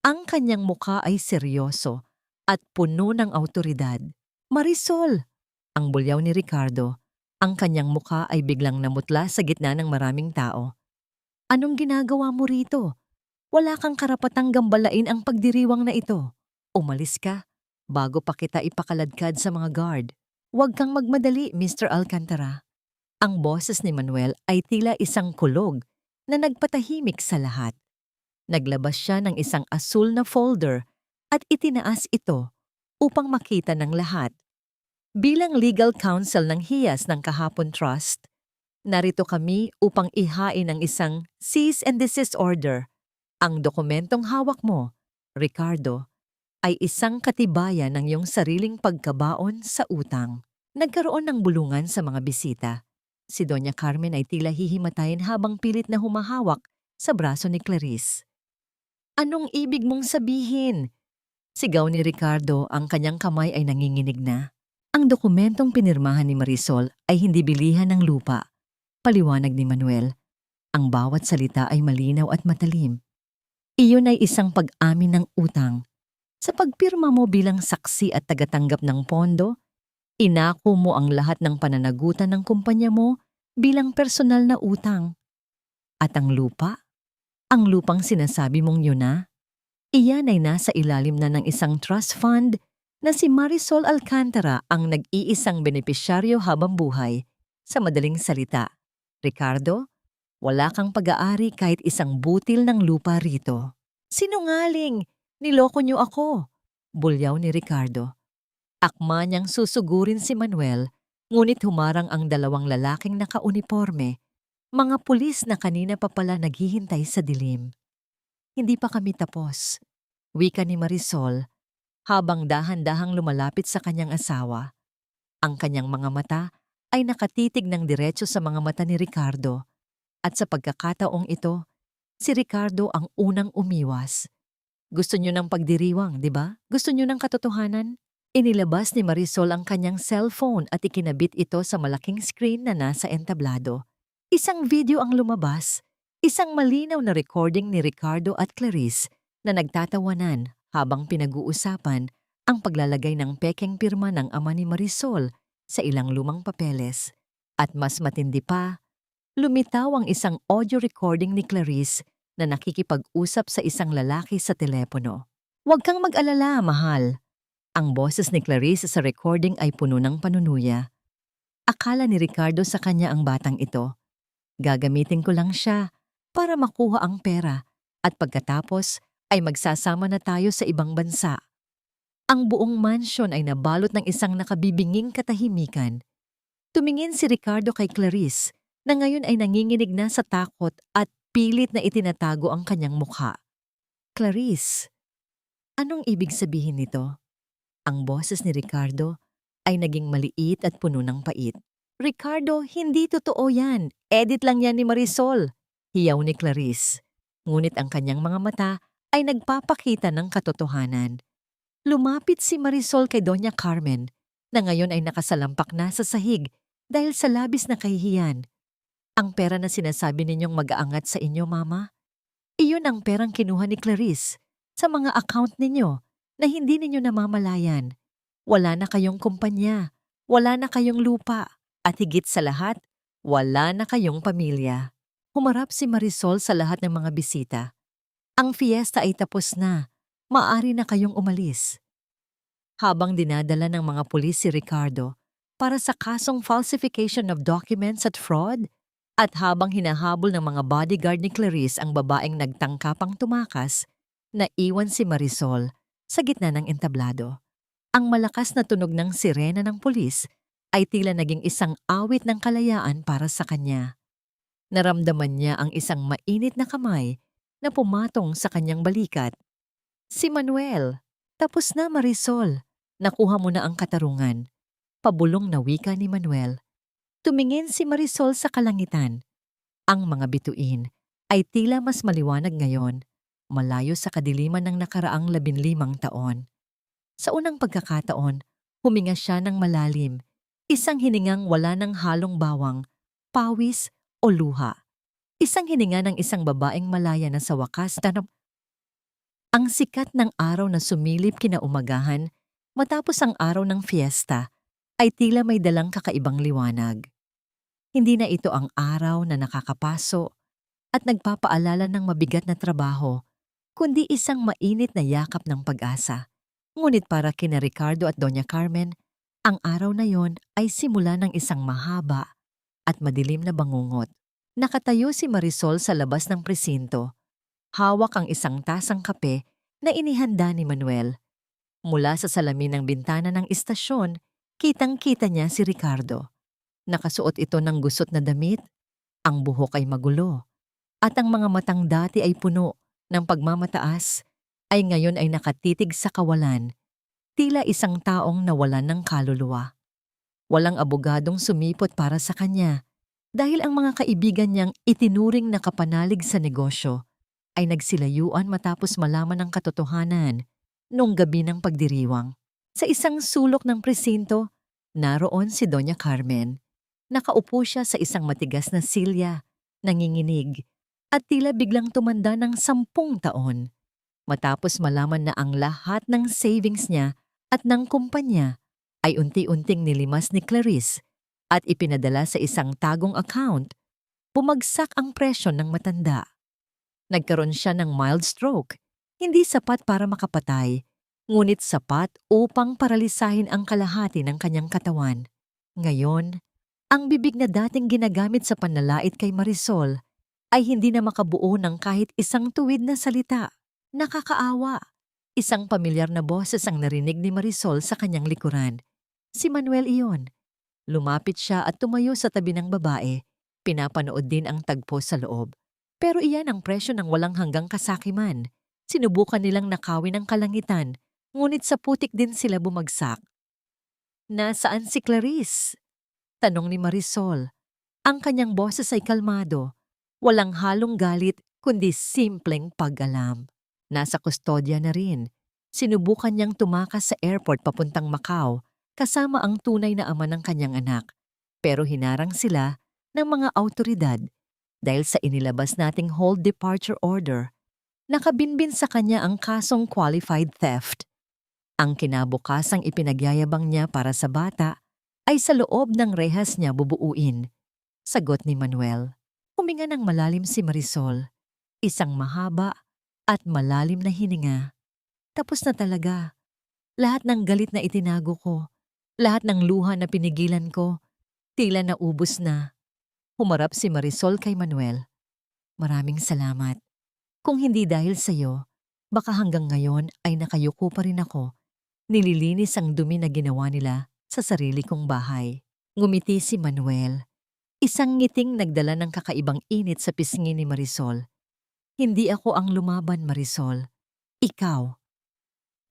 Ang kanyang mukha ay seryoso at puno ng awtoridad. Marisol! Ang bulyaw ni Ricardo. Ang kanyang mukha ay biglang namutla sa gitna ng maraming tao. Anong ginagawa mo rito? Wala kang karapatang gambalain ang pagdiriwang na ito. Umalis ka bago pa kita ipakaladkad sa mga guard. Huwag kang magmadali, Mr. Alcantara. Ang boses ni Manuel ay tila isang kulog na nagpatahimik sa lahat. Naglabas siya ng isang asul na folder at itinaas ito upang makita ng lahat. Bilang legal counsel ng Hiyas ng Kahapon Trust, narito kami upang ihain ang isang cease and desist order. Ang dokumentong hawak mo, Ricardo, ay isang katibayan ng iyong sariling pagkabaon sa utang. Nagkaroon ng bulungan sa mga bisita. Si Doña Carmen ay tila hihimatayin habang pilit na humahawak sa braso ni Clarice. Anong ibig mong sabihin? Sigaw ni Ricardo, ang kanyang kamay ay nanginginig na. Ang dokumentong pinirmahan ni Marisol ay hindi bilihan ng lupa. Paliwanag ni Manuel. Ang bawat salita ay malinaw at matalim. Iyon ay isang pag-amin ng utang. Sa pagpirma mo bilang saksi at tagatanggap ng pondo, inako mo ang lahat ng pananagutan ng kumpanya mo bilang personal na utang. At ang lupa? Ang lupang sinasabi mong yun na? Iyan ay nasa ilalim na ng isang trust fund na si Marisol Alcantara ang nag-iisang benepisyaryo habang buhay. Sa madaling salita, Ricardo, wala kang pag-aari kahit isang butil ng lupa rito. Sinungaling! Niloko niyo ako! Bulyaw ni Ricardo. Akma niyang susugurin si Manuel, ngunit humarang ang dalawang lalaking nakauniporme, mga pulis na kanina pa pala naghihintay sa dilim. Hindi pa kami tapos, wika ni Marisol, habang dahan-dahang lumalapit sa kanyang asawa. Ang kanyang mga mata ay nakatitig ng diretso sa mga mata ni Ricardo, at sa pagkakataong ito, si Ricardo ang unang umiwas. Gusto niyo ng pagdiriwang, di ba? Gusto niyo ng katotohanan? Inilabas ni Marisol ang kanyang cellphone at ikinabit ito sa malaking screen na nasa entablado. Isang video ang lumabas, isang malinaw na recording ni Ricardo at Clarice na nagtatawanan habang pinag-uusapan ang paglalagay ng pekeng pirma ng ama ni Marisol sa ilang lumang papeles. At mas matindi pa, lumitaw ang isang audio recording ni Clarice na nakikipag-usap sa isang lalaki sa telepono. Huwag kang mag-alala, mahal. Ang boses ni Clarice sa recording ay puno ng panunuya. Akala ni Ricardo sa kanya ang batang ito. Gagamitin ko lang siya para makuha ang pera at pagkatapos ay magsasama na tayo sa ibang bansa. Ang buong mansyon ay nabalot ng isang nakabibinging katahimikan. Tumingin si Ricardo kay Clarice na ngayon ay nanginginig na sa takot at pilit na itinatago ang kanyang mukha. Clarice, anong ibig sabihin nito? Ang boses ni Ricardo ay naging maliit at puno ng pait. Ricardo, hindi totoo yan. Edit lang yan ni Marisol. Hiyaw ni Clarice. Ngunit ang kanyang mga mata ay nagpapakita ng katotohanan. Lumapit si Marisol kay Doña Carmen na ngayon ay nakasalampak na sa sahig dahil sa labis na kahihiyan. Ang pera na sinasabi ninyong mag-aangat sa inyo, Mama, iyon ang perang kinuha ni Clarice sa mga account ninyo na hindi ninyo namamalayan. Wala na kayong kumpanya, wala na kayong lupa, at higit sa lahat, wala na kayong pamilya. Humarap si Marisol sa lahat ng mga bisita. Ang fiesta ay tapos na. Maaari na kayong umalis. Habang dinadala ng mga pulis si Ricardo para sa kasong falsification of documents at fraud, at habang hinahabol ng mga bodyguard ni Clarice ang babaeng nagtangkapang tumakas, naiwan si Marisol sa gitna ng entablado. Ang malakas na tunog ng sirena ng pulis ay tila naging isang awit ng kalayaan para sa kanya. Naramdaman niya ang isang mainit na kamay na pumatong sa kanyang balikat. Si Manuel, tapos na Marisol, nakuha mo na ang katarungan. Pabulong na wika ni Manuel. Tumingin si Marisol sa kalangitan. Ang mga bituin ay tila mas maliwanag ngayon, malayo sa kadiliman ng nakaraang 15 taon. Sa unang pagkakataon, huminga siya ng malalim, isang hiningang wala ng halong bawang, pawis o luha. Isang hininga ng isang babaeng malaya na sa wakas tanap. Ang sikat ng araw na sumilip kinaumagahan matapos ang araw ng fiesta ay tila may dalang kakaibang liwanag. Hindi na ito ang araw na nakakapaso at nagpapaalala ng mabigat na trabaho, kundi isang mainit na yakap ng pag-asa. Ngunit para kina Ricardo at Doña Carmen, ang araw na yon ay simula ng isang mahaba at madilim na bangungot. Nakatayo si Marisol sa labas ng presinto. Hawak ang isang tasang kape na inihanda ni Manuel. Mula sa salamin ng bintana ng istasyon, kitang-kita niya si Ricardo. Nakasuot ito ng gusot na damit, ang buhok ay magulo, at ang mga matang dati ay puno ng pagmamataas ay ngayon ay nakatitig sa kawalan, tila isang taong nawalan ng kaluluwa. Walang abogadong sumipot para sa kanya dahil ang mga kaibigan niyang itinuring na kapanalig sa negosyo ay nagsilayuan matapos malaman ang katotohanan noong gabi ng pagdiriwang. Sa isang sulok ng presinto, naroon si Doña Carmen. Nakaupo siya sa isang matigas na silya, nanginginig, at tila biglang tumanda ng 10 taon. Matapos malaman na ang lahat ng savings niya at ng kumpanya ay unti-unting nilimas ni Clarice at ipinadala sa isang tagong account, bumagsak ang presyo ng matanda. Nagkaroon siya ng mild stroke, hindi sapat para makapatay, ngunit sapat upang paralisahin ang kalahati ng kanyang katawan. Ngayon, ang bibig na dating ginagamit sa panlalait kay Marisol ay hindi na makabuo ng kahit isang tuwid na salita. Nakakaawa. Isang pamilyar na boses ang narinig ni Marisol sa kanyang likuran. Si Manuel iyon. Lumapit siya at tumayo sa tabi ng babae. Pinapanood din ang tagpo sa loob. Pero iyan ang presyo ng walang hanggang kasakiman. Sinubukan nilang nakawin ang kalangitan, ngunit sa putik din sila bumagsak. Nasaan si Clarice? Tanong ni Marisol. Ang kanyang boses ay kalmado. Walang halong galit kundi simpleng pag-alam. Nasa kustodya na rin. Sinubukan niyang tumakas sa airport papuntang Macau kasama ang tunay na ama ng kanyang anak. Pero hinarang sila ng mga awtoridad dahil sa inilabas nating hold departure order. Nakabinbin sa kanya ang kasong qualified theft. Ang kinabukasang ipinagyayabang niya para sa bata ay sa loob ng rehas niya bubuuin. Sagot ni Manuel. Huminga ng malalim si Marisol. Isang mahaba at malalim na hininga. Tapos na talaga. Lahat ng galit na itinago ko, lahat ng luha na pinigilan ko, tila naubos na. Humarap si Marisol kay Manuel. Maraming salamat. Kung hindi dahil sa'yo, baka hanggang ngayon ay nakayuko pa rin ako. Nililinis ang dumi na ginawa nila sa sarili kong bahay. Ngumiti si Manuel. Isang ngiting nagdala ng kakaibang init sa pisngi ni Marisol. Hindi ako ang lumaban, Marisol. Ikaw.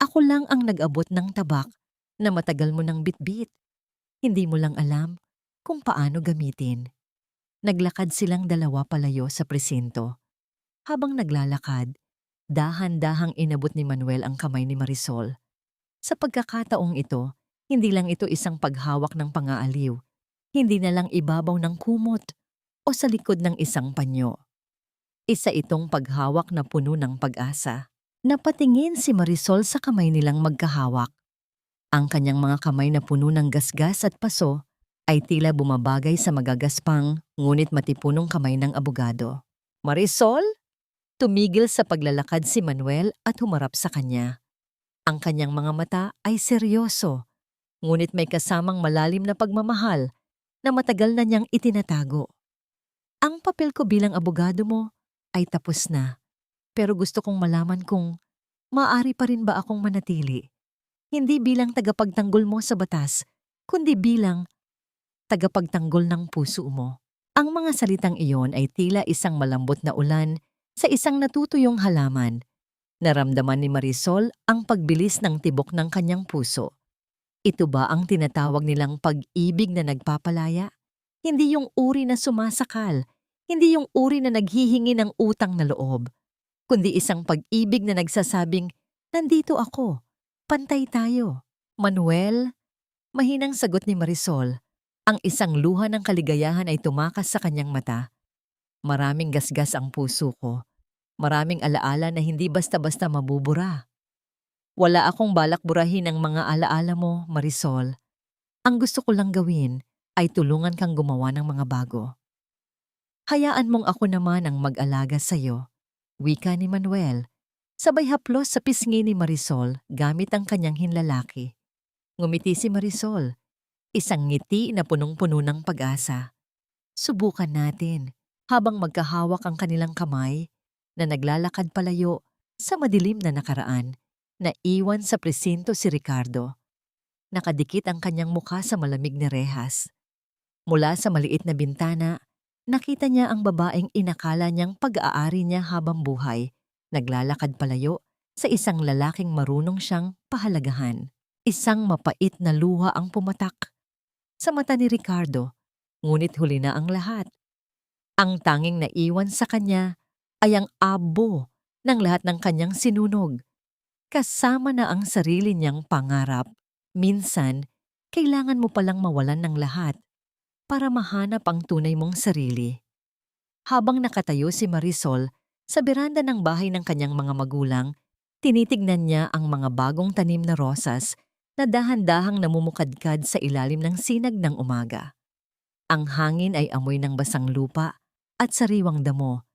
Ako lang ang nag-abot ng tabak na matagal mo nang bitbit. Hindi mo lang alam kung paano gamitin. Naglakad silang dalawa palayo sa presinto. Habang naglalakad, dahan-dahang inabot ni Manuel ang kamay ni Marisol. Sa pagkakataong ito, hindi lang ito isang paghawak ng pangaaliw. Hindi na lang ibabaw ng kumot o sa likod ng isang panyo. Isa itong paghawak na puno ng pag-asa. Napatingin si Marisol sa kamay nilang magkahawak. Ang kanyang mga kamay na puno ng gasgas at paso ay tila bumabagay sa magagaspang ngunit matipunong kamay ng abogado. Marisol? Tumigil sa paglalakad si Manuel at humarap sa kanya. Ang kanyang mga mata ay seryoso, ngunit may kasamang malalim na pagmamahal na matagal na niyang itinatago. Ang papel ko bilang abogado mo ay tapos na, pero gusto kong malaman kung maaari pa rin ba akong manatili. Hindi bilang tagapagtanggol mo sa batas, kundi bilang tagapagtanggol ng puso mo. Ang mga salitang iyon ay tila isang malambot na ulan Sa isang natutuyong halaman, naramdaman ni Marisol ang pagbilis ng tibok ng kanyang puso. Ito ba ang tinatawag nilang pag-ibig na nagpapalaya? Hindi yung uri na sumasakal, hindi yung uri na naghihingi ng utang na loob, kundi isang pag-ibig na nagsasabing, "Nandito ako, pantay tayo." Manuel, mahinang sagot ni Marisol. Ang isang luha ng kaligayahan ay tumakas sa kanyang mata. Maraming gasgas ang puso ko. Maraming alaala na hindi basta-basta mabubura. Wala akong balak burahin ang mga alaala mo, Marisol. Ang gusto ko lang gawin ay tulungan kang gumawa ng mga bago. Hayaan mong ako naman ang mag-alaga sa'yo, wika ni Manuel. Sabay haplos sa pisngi ni Marisol gamit ang kanyang hinlalaki. Ngumiti si Marisol, isang ngiti na punong-puno ng pag-asa. Subukan natin habang magkahawak ang kanilang kamay na naglalakad palayo sa madilim na nakaraan. Naiwan sa presinto si Ricardo. Nakadikit ang kanyang mukha sa malamig na rehas. Mula sa maliit na bintana, nakita niya ang babaeng inakala niyang pag-aari niya habang buhay, naglalakad palayo sa isang lalaking marunong siyang pahalagahan. Isang mapait na luha ang pumatak sa mata ni Ricardo, ngunit huli na ang lahat. Ang tanging naiwan sa kanya ay ang abo ng lahat ng kanyang sinunog. Kasama na ang sarili niyang pangarap. Minsan, kailangan mo palang mawalan ng lahat para mahanap ang tunay mong sarili. Habang nakatayo si Marisol sa beranda ng bahay ng kanyang mga magulang, tinitignan niya ang mga bagong tanim na rosas na dahan-dahang namumukadkad sa ilalim ng sinag ng umaga. Ang hangin ay amoy ng basang lupa at sariwang damo,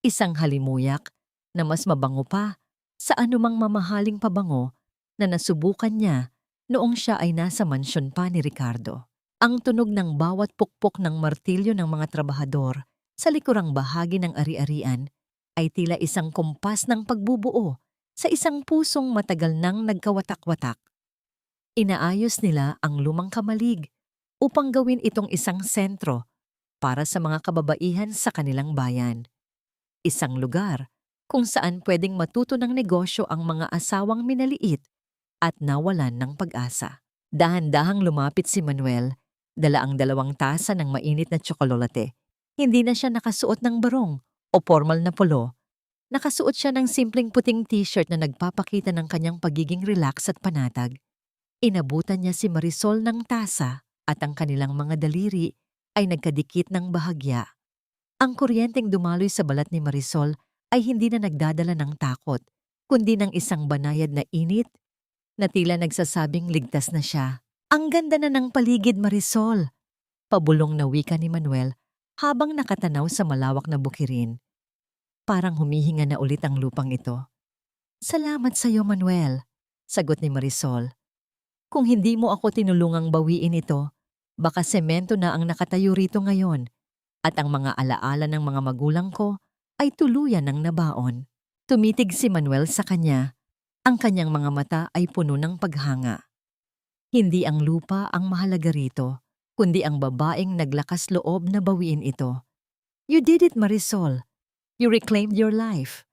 isang halimuyak na mas mabango pa sa anumang mamahaling pabango na nasubukan niya noong siya ay nasa mansyon pa ni Ricardo. Ang tunog ng bawat pukpok ng martilyo ng mga trabahador sa likurang bahagi ng ari-arian ay tila isang kumpas ng pagbubuo sa isang pusong matagal nang nagkawatak-watak. Inaayos nila ang lumang kamalig upang gawin itong isang sentro para sa mga kababaihan sa kanilang bayan. Isang lugar kung saan pwedeng matuto ng negosyo ang mga asawang minaliit at nawalan ng pag-asa. Dahan-dahang lumapit si Manuel, dala ang 2 tasa ng mainit na tsokolate. Hindi na siya nakasuot ng barong o formal na polo. Nakasuot siya ng simpleng puting t-shirt na nagpapakita ng kanyang pagiging relax at panatag. Inabutan niya si Marisol ng tasa at ang kanilang mga daliri ay nagkadikit ng bahagya. Ang kuryenteng dumaloy sa balat ni Marisol ay hindi na nagdadala ng takot, kundi ng isang banayad na init na tila nagsasabing ligtas na siya. Ang ganda na ng paligid, Marisol, pabulong na wika ni Manuel habang nakatanaw sa malawak na bukirin. Parang humihinga na ulit ang lupang ito. Salamat sa iyo, Manuel, sagot ni Marisol. Kung hindi mo ako tinulungang bawiin ito, baka semento na ang nakatayo rito ngayon at ang mga alaala ng mga magulang ko ay tuluyan ng nabaon. Tumitig si Manuel sa kanya. Ang kanyang mga mata ay puno ng paghanga. Hindi ang lupa ang mahalaga rito, kundi ang babaeng naglakas loob na bawiin ito. You did it, Marisol. You reclaimed your life.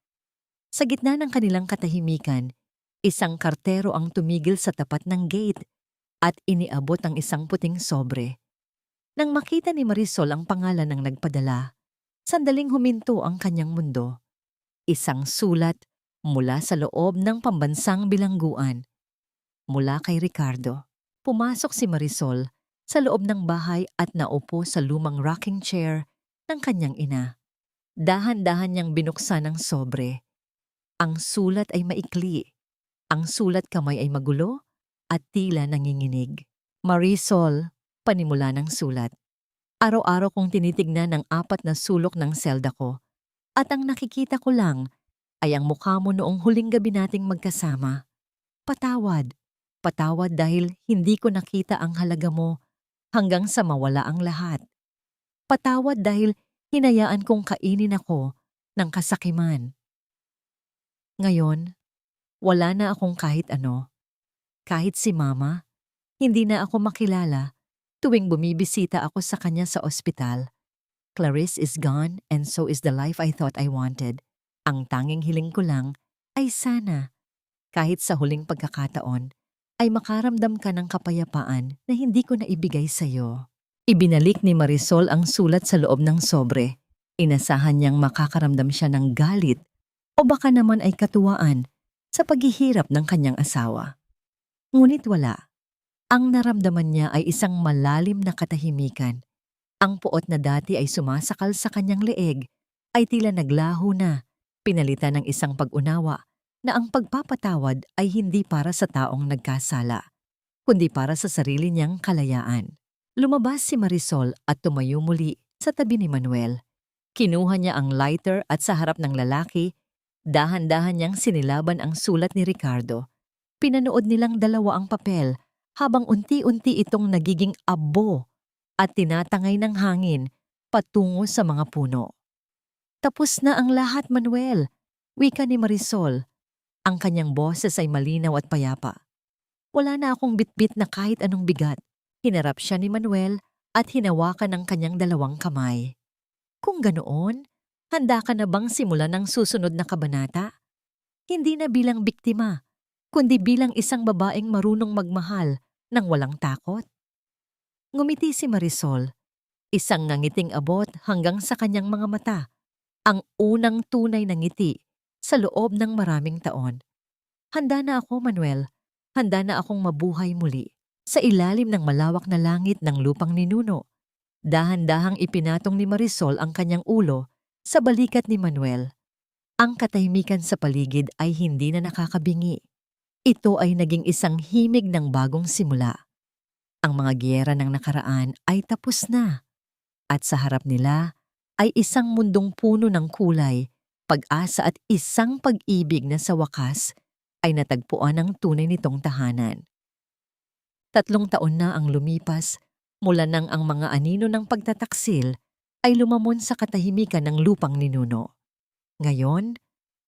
Sa gitna ng kanilang katahimikan, isang kartero ang tumigil sa tapat ng gate at iniabot ang isang puting sobre. Nang makita ni Marisol ang pangalan ng nagpadala, sandaling huminto ang kanyang mundo. Isang sulat mula sa loob ng pambansang bilangguan. Mula kay Ricardo. Pumasok si Marisol sa loob ng bahay at naupo sa lumang rocking chair ng kanyang ina. Dahan-dahan niyang binuksan ang sobre. Ang sulat ay maikli. Ang sulat kamay ay magulo at tila nanginginig. Marisol, panimula ng sulat. Araw-araw kong tinitignan ang 4 na sulok ng selda ko at ang nakikita ko lang ay ang mukha mo noong huling gabi nating magkasama. Patawad. Patawad dahil hindi ko nakita ang halaga mo hanggang sa mawala ang lahat. Patawad dahil hinayaan kong kainin ako ng kasakiman. Ngayon, wala na akong kahit ano. Kahit si Mama, hindi na ako makilala tuwing bumibisita ako sa kanya sa ospital. Clarice is gone and so is the life I thought I wanted. Ang tanging hiling ko lang ay sana, kahit sa huling pagkakataon, ay makaramdam ka ng kapayapaan na hindi ko naibigay sa'yo. Ibinalik ni Marisol ang sulat sa loob ng sobre. Inasahan niyang makakaramdam siya ng galit o baka naman ay katuwaan sa paghihirap ng kanyang asawa. Ngunit wala. Ang naramdaman niya ay isang malalim na katahimikan. Ang puot na dati ay sumasakal sa kanyang leeg ay tila naglaho na, pinalitan ng isang pag-unawa na ang pagpapatawad ay hindi para sa taong nagkasala, kundi para sa sarili niyang kalayaan. Lumabas si Marisol at tumayo muli sa tabi ni Manuel. Kinuha niya ang lighter at sa harap ng lalaki, dahan-dahan niyang sinilaban ang sulat ni Ricardo. Pinanood nilang dalawa ang papel habang unti-unti itong nagiging abo at tinatangay ng hangin patungo sa mga puno. Tapos na ang lahat, Manuel, wika ni Marisol. Ang kanyang boses ay malinaw at payapa. Wala na akong bitbit na kahit anong bigat. Hinarap siya ni Manuel at hinawakan ang kanyang dalawang kamay. Kung ganoon, handa ka na bang simulan ang susunod na kabanata? Hindi na bilang biktima, kundi bilang isang babaeng marunong magmahal ng walang takot. Ngumiti si Marisol, isang ngangiting abot hanggang sa kanyang mga mata, ang unang tunay na ngiti sa loob ng maraming taon. Handa na ako, Manuel. Handa na akong mabuhay muli sa ilalim ng malawak na langit ng lupang ninuno. Dahan-dahang ipinatong ni Marisol ang kanyang ulo sa balikat ni Manuel. Ang katahimikan sa paligid ay hindi na nakakabingi. Ito ay naging isang himig ng bagong simula. Ang mga giyera ng nakaraan ay tapos na. At sa harap nila ay isang mundong puno ng kulay, pag-asa at isang pag-ibig na sa wakas ay natagpuan ang tunay nitong tahanan. 3 taon na ang lumipas mula nang ang mga anino ng pagtataksil ay lumamon sa katahimikan ng lupang ninuno. Ngayon,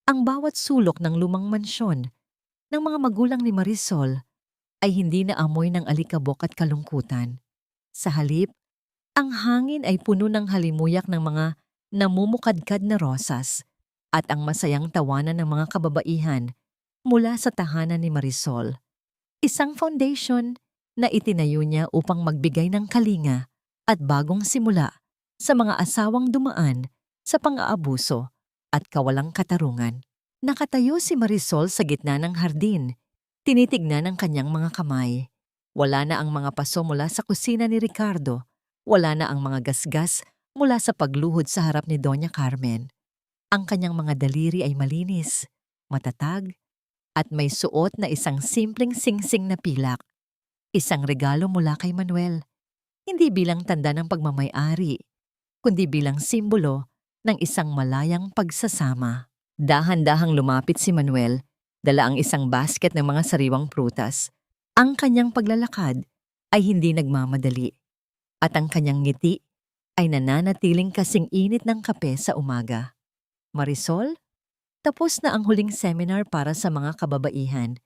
ang bawat sulok ng lumang mansyon ng mga magulang ni Marisol ay hindi na amoy ng alikabok at kalungkutan. Sa halip, ang hangin ay puno ng halimuyak ng mga namumukadkad na rosas at ang masayang tawanan ng mga kababaihan mula sa tahanan ni Marisol. Isang foundation na itinayo niya upang magbigay ng kalinga at bagong simula sa mga asawang dumaan sa pang-aabuso at kawalang katarungan. Nakatayo si Marisol sa gitna ng hardin, tinitignan ang kanyang mga kamay. Wala na ang mga paso mula sa kusina ni Ricardo, wala na ang mga gasgas mula sa pagluhod sa harap ni Doña Carmen. Ang kanyang mga daliri ay malinis, matatag, at may suot na isang simpleng singsing na pilak. Isang regalo mula kay Manuel, hindi bilang tanda ng pagmamay-ari, kundi bilang simbolo ng isang malayang pagsasama. Dahan-dahang lumapit si Manuel, dala ang isang basket ng mga sariwang prutas. Ang kanyang paglalakad ay hindi nagmamadali, at ang kanyang ngiti ay nananatiling kasing init ng kape sa umaga. Marisol, tapos na ang huling seminar para sa mga kababaihan.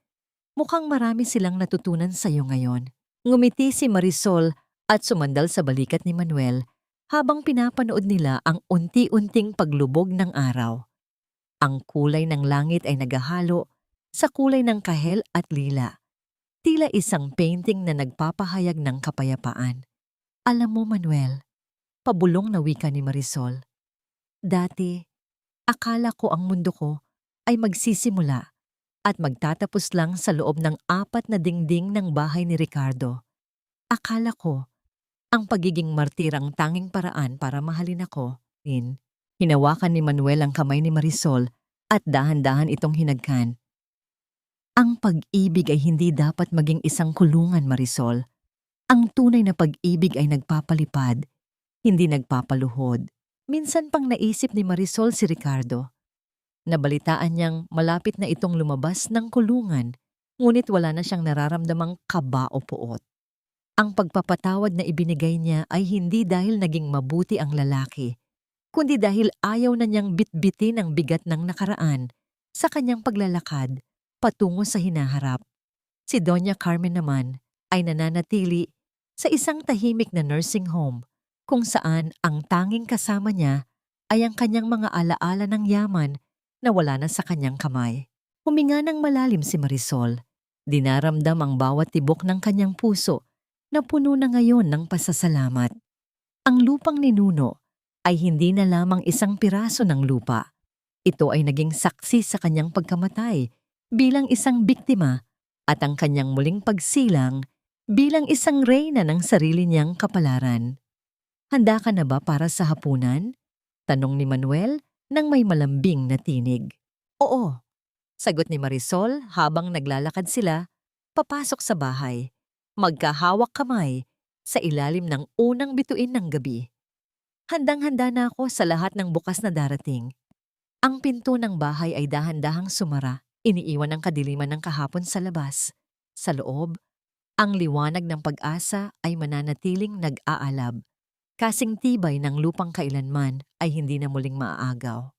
Mukhang marami silang natutunan sa iyo ngayon. Ngumiti si Marisol at sumandal sa balikat ni Manuel habang pinapanood nila ang unti-unting paglubog ng araw. Ang kulay ng langit ay naghahalo sa kulay ng kahel at lila. Tila isang painting na nagpapahayag ng kapayapaan. Alam mo, Manuel, pabulong na wika ni Marisol. Dati, akala ko ang mundo ko ay magsisimula at magtatapos lang sa loob ng 4 na dingding ng bahay ni Ricardo. Akala ko, ang pagiging martirang tanging paraan para mahalin ako. Hinawakan ni Manuel ang kamay ni Marisol at dahan-dahan itong hinagkan. Ang pag-ibig ay hindi dapat maging isang kulungan, Marisol. Ang tunay na pag-ibig ay nagpapalipad, hindi nagpapaluhod. Minsan pang naisip ni Marisol si Ricardo. Nabalitaan niyang malapit na itong lumabas ng kulungan, ngunit wala na siyang nararamdamang kaba o puot. Ang pagpapatawad na ibinigay niya ay hindi dahil naging mabuti ang lalaki, kundi dahil ayaw na niyang bitbitin ang bigat ng nakaraan sa kanyang paglalakad patungo sa hinaharap. Si Doña Carmen naman ay nananatili sa isang tahimik na nursing home kung saan ang tanging kasama niya ay ang kanyang mga alaala ng yaman na wala na sa kanyang kamay. Huminga ng malalim si Marisol. Dinaramdam ang bawat tibok ng kanyang puso na puno na ngayon ng pasasalamat. Ang lupang ninuno ay hindi na lamang isang piraso ng lupa. Ito ay naging saksi sa kanyang pagkamatay bilang isang biktima at ang kanyang muling pagsilang bilang isang reyna ng sarili niyang kapalaran. Handa ka na ba para sa hapunan? Tanong ni Manuel nang may malambing na tinig. Oo, sagot ni Marisol habang naglalakad sila papasok sa bahay. Magkahawak kamay sa ilalim ng unang bituin ng gabi. Handang-handa na ako sa lahat ng bukas na darating. Ang pinto ng bahay ay dahan-dahang sumara, iniiwan ang kadiliman ng kahapon sa labas. Sa loob, ang liwanag ng pag-asa ay mananatiling nag-aalab. Kasing tibay ng lupang kailanman ay hindi na muling maaagaw.